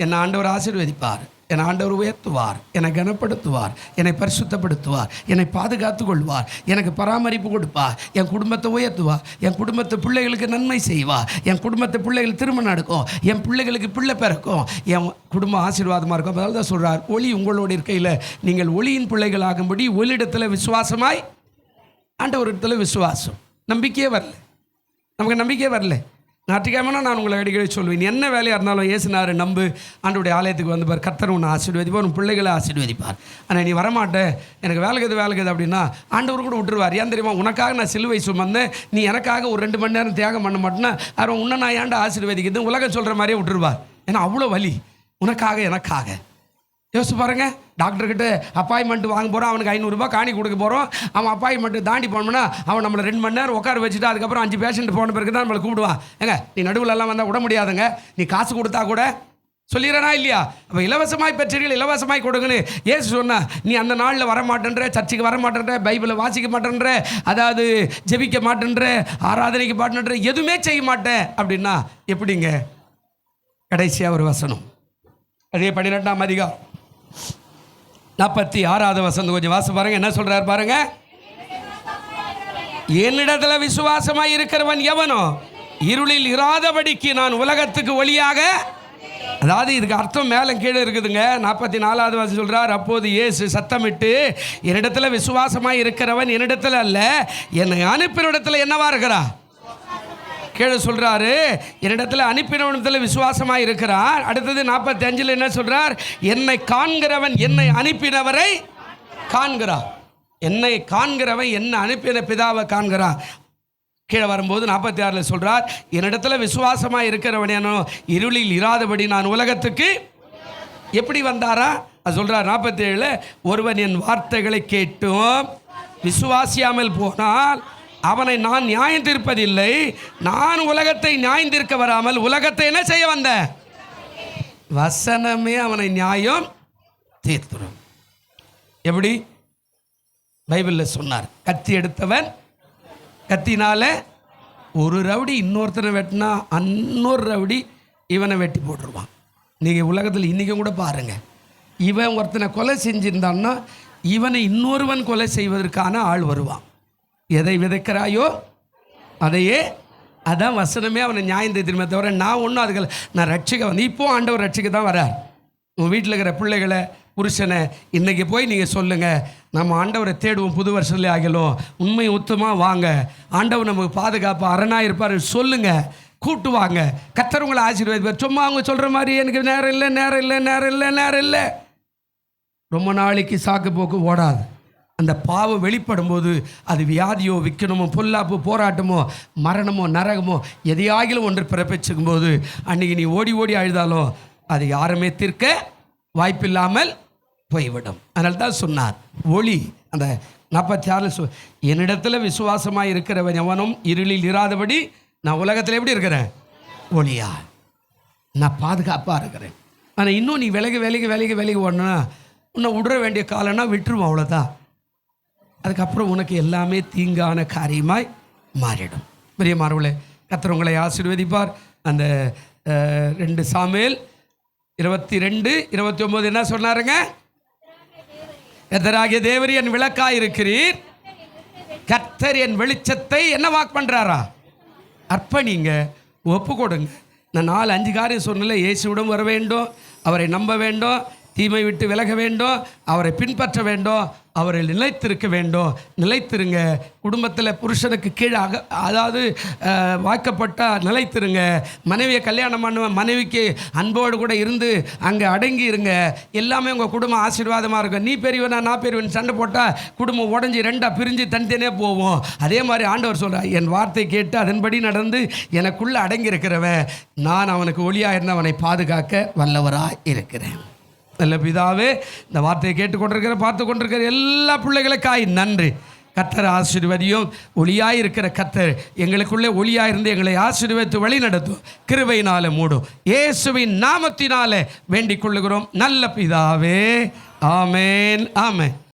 என்னை ஆண்டவர் ஆசீர்வதிப்பார், என்னை ஆண்டவர் உயர்த்துவார், என்னை கனப்படுத்துவார், என்னை பரிசுத்தப்படுத்துவார், என்னை பாதுகாத்து கொள்வார், எனக்கு பராமரிப்பு கொடுப்பார், என் குடும்பத்தை உயர்த்துவார், என் குடும்பத்து பிள்ளைகளுக்கு நன்மை செய்வார், என் குடும்பத்து பிள்ளைகள் திருமணம் நடக்கும், என் பிள்ளைகளுக்கு பிள்ளை பிறக்கும், என் குடும்பம் ஆசீர்வாதமாக இருக்கும். அதனால தான் சொல்கிறார், ஒளி உங்களோட இருக்கையில் நீங்கள் ஒளியின் பிள்ளைகளாகும்படி ஒளியிடத்தில் விசுவாசமாய். ஆண்டவர் இடத்துல விசுவாசம். நம்பிக்கையே வரல, நமக்கு நம்பிக்கையே வரல. ஞாயிற்றுக்கிழமைனா நான் உங்களை அடிக்கடி சொல்லுவேன், என்ன வேலையாக இருந்தாலும் ஏசுனார் நம்பு, ஆண்டோடைய ஆலயத்துக்கு வந்து பார், கர்த்தர் உன்னை ஆசீர்வதிப்பார், உன் பிள்ளைகளை ஆசீர்வதிப்பார். ஆனால் நீ வரமாட்டேன், எனக்கு வேலைக்குது அப்படின்னா ஆண்டவர் கூட விட்டுருவார். ஏன் தெரியுமா? உனக்காக நான் சிலுவை சுமந்தேன், நீ எனக்காக ஒரு 2 மணி நேரம் தியாகம் பண்ண மாட்டேன்னா அவர் உன்னை நான் ஏன்டா ஆசீர்வதிக்கிறது, உலகம் சொல்கிற மாதிரியே விட்டுருவார். ஏன்னா அவ்வளோ வலி உனக்காக எனக்காக. யோசிச்சு பாருங்க, டாக்டர்கிட்ட அப்பாயின்மெண்ட் வாங்க போகிறோம், அவனுக்கு 500 ரூபாய் காணி கொடுக்க போகிறோம். அவன் அப்பாயின்மெண்ட் தாண்டி போனோம்னா அவன் நம்மளை 2 மணி நேரம் உட்கார வச்சுட்டு அதுக்கப்புறம் 5 பேஷண்ட் போன பிறகு தான் நம்மளை கூப்பிடுவான். ஏங்க நீ நடுவில் வந்தால் விட முடியாதுங்க, நீ காசு கொடுத்தா கூட சொல்லிடுறனா இல்லையா? அப்போ இலவசமாய் பெற்றீர்கள், இலவசமாய் கொடுங்கன்னு ஏசு சொன்னா, நீ அந்த நாளில் வரமாட்டேன்ற, சர்ச்சுக்கு வரமாட்டேன்ற, பைபிளை வாசிக்க மாட்டேன்ற, அதாவது ஜெபிக்க மாட்டேன்ற, ஆராதனைக்கு மாட்டேன்ற, எதுவுமே செய்ய மாட்டேன் அப்படின்னா எப்படிங்க? கடைசியாக ஒரு வசனம், அதே 12ஆம் அதிகாரம் 46வது வசனம் கொஞ்சம் வாசி பாருங்க. என்ன சொல்றாரு பாருங்க, என்னிடத்துல விசுவாசமாய் இருக்கிறவன் எவனோ இருளில் இராதபடிக்கு நான் உலகத்துக்கு ஒளியாக. அதாவது இதுக்கு அர்த்தம் மேலே கீழே இருக்குதுங்க. 44வது வசனம் சொல்றார், அப்போது இயேசு சத்தமிட்டு, என்னிடத்துல விசுவாசமாய் இருக்கிறவன் என்னிடத்துல அல்ல, என்னை அனுப்பினிடத்துல என்னவா இருக்கிறா? கீழே சொல்றாரு, என்னிடத்துல அனுப்பினவனிடத்தில் விசுவாசமாக இருக்கிறார். அடுத்தது 45 என்ன சொல்றார்? என்னை காண்கிறவன் என்னை அனுப்பினவரை காண்கிறார். என்னை காண்கிறவன் என்னை அனுப்பின பிதாவை காண்கிறார். கீழே வரும்போது 46 சொல்றார், என்னிடத்துல விசுவாசமாக இருக்கிறவன் என்னோ இருளில் இராதபடி நான் உலகத்துக்கு. எப்படி வந்தாரா? அது சொல்றார் 47, ஒருவன் என் வார்த்தைகளை கேட்டும் விசுவாசியாமல் போனால் அவனை நான் நியாயம் தீர்ப்பதில்லை, நான் உலகத்தை நியாயம் தீர்க்க வராமல் உலகத்தை என்ன செய்ய வந்த? வசனமே அவனை நியாயம் தீர்த்துரும். எப்படி? பைபிளில் சொன்னார், கத்தி எடுத்தவன் கத்தினால ஒரு ரவுடி இன்னொருத்தனை வெட்டினா இன்னொரு ரவுடி இவனை வெட்டி போட்டுருவான். நீங்கள் உலகத்தில் இன்றைக்கும் கூட பாருங்கள், இவன் ஒருத்தனை கொலை செஞ்சிருந்தான்னா இவனை இன்னொருவன் கொலை செய்வதற்கான ஆள் வருவான். எதை விதைக்கிறாயோ அதையே, அதான் வசனமே அவனை நியாயம் திரும்ப தவிர நான் ஒன்றும் அதுக்கு நான் ரட்சிக்க வந்து. இப்போ ஆண்டவர் ரட்சிக்க தான் வரார். உங்கள் வீட்டில் இருக்கிற பிள்ளைகளை, புருஷனை இன்றைக்கி போய் நீங்கள் சொல்லுங்கள், நம்ம ஆண்டவரை தேடுவோம், புது வருஷத்துலேயே ஆகலும் உண்மை உத்தமாக வாங்க, ஆண்டவர் நமக்கு பாதுகாப்பு அரணாக இருப்பார் சொல்லுங்கள், கூட்டுவாங்க, கர்த்தர் உங்களை ஆசீர்வதிப்பார். சும்மா அவங்க சொல்கிற மாதிரி எனக்கு நேரம் இல்லை நேரம் இல்லை நேரம் இல்லை நேரம் இல்லை, ரொம்ப நாளைக்கு சாக்கு போக்கு ஓடாது. அந்த பாவம் வெளிப்படும் போது அது வியாதியோ விற்கணுமோ பொல்லாப்பு போராட்டமோ மரணமோ நரகமோ எதையாகிலும் ஒன்று பிறப்பிச்சுக்கும் போது அன்றைக்கி நீ ஓடி ஓடி அழுதாலும் அது யாருமே தீர்க்க வாய்ப்பில்லாமல் போய்விடும். அதனால தான் சொன்னார் ஒளி. அந்த 46 என்னிடத்தில் விசுவாசமாக இருக்கிறவன் எவனும் இருளில் இராதபடி நான் உலகத்தில் எப்படி இருக்கிறேன்? ஒளியா, நான் பாதுகாப்பாக இருக்கிறேன். ஆனால் இன்னும் நீ விலகி ஓடணும்னா உன்னை விடுற வேண்டிய காலம்னா விட்டுருவோம், அவ்வளோதான். அதுக்கப்புறம் உனக்கு எல்லாமே தீங்கான காரியமாய் மாறிடும். பிரியமானவர்களே, கர்த்தர் உங்களை ஆசீர்வதிப்பார். அந்த 2 சாமுவேல் 22:29 என்ன சொன்னாருங்க? கர்த்தராகிய தேவரீர் என் விளக்காய் இருக்கிறீர், கர்த்தர் என் வெளிச்சத்தை என்ன வாக்கு பண்ணுறாரா? அர்ப்பணிங்க, ஒப்பு கொடுங்க. நான் 4-5 காரியம் சொன்னல, இயேசுவிடம் வர வேண்டும், அவரை நம்ப வேண்டும், தீமை விட்டு விலக வேண்டும், அவரை பின்பற்ற வேண்டும், அவரில் நிலைத்திருக்க வேண்டும். நிலைத்திருங்க. குடும்பத்தில் புருஷனுக்கு கீழாக, அதாவது வாய்க்கப்பட்ட நிலைத்திருங்க. மனைவியை கல்யாணம் பண்ண மனைவிக்கு அன்போடு கூட இருந்து அங்கே அடங்கி இருங்க. எல்லாமே உங்கள் குடும்பம் ஆசீர்வாதமாக இருக்கும். நீ பெரியவனா நான் பெரியவன் சண்டை போட்டால் குடும்பம் உடஞ்சி 2 பிரிஞ்சு தனித்தனியே போவோம். அதே மாதிரி ஆண்டவர் சொல்கிறார், என் வார்த்தை கேட்டு அதன்படி நடந்து எனக்குள்ளே அடங்கி இருக்கிறவன் நான் அவனுக்கு ஒளியாக இருந்து அவனை பாதுகாக்க வல்லவராக இருக்கிறேன். நல்ல பிதாவே, இந்த வார்த்தையை கேட்டுக்கொண்டிருக்கிற பார்த்து கொண்டிருக்கிற எல்லா பிள்ளைகளுக்காய் நன்றி. கர்த்தர் ஆசீர்வதியும். ஒளியாய் இருக்கிற கர்த்தர் எங்களுக்குள்ளே ஒளியாய் இருந்து எங்களை ஆசீர்வதித்து வழி நடத்தும். கிருபையினால மூடும். இயேசுவின் நாமத்தினாலே வேண்டிக் கொள்ளுகிறோம் நல்ல பிதாவே. ஆமேன், ஆமேன்.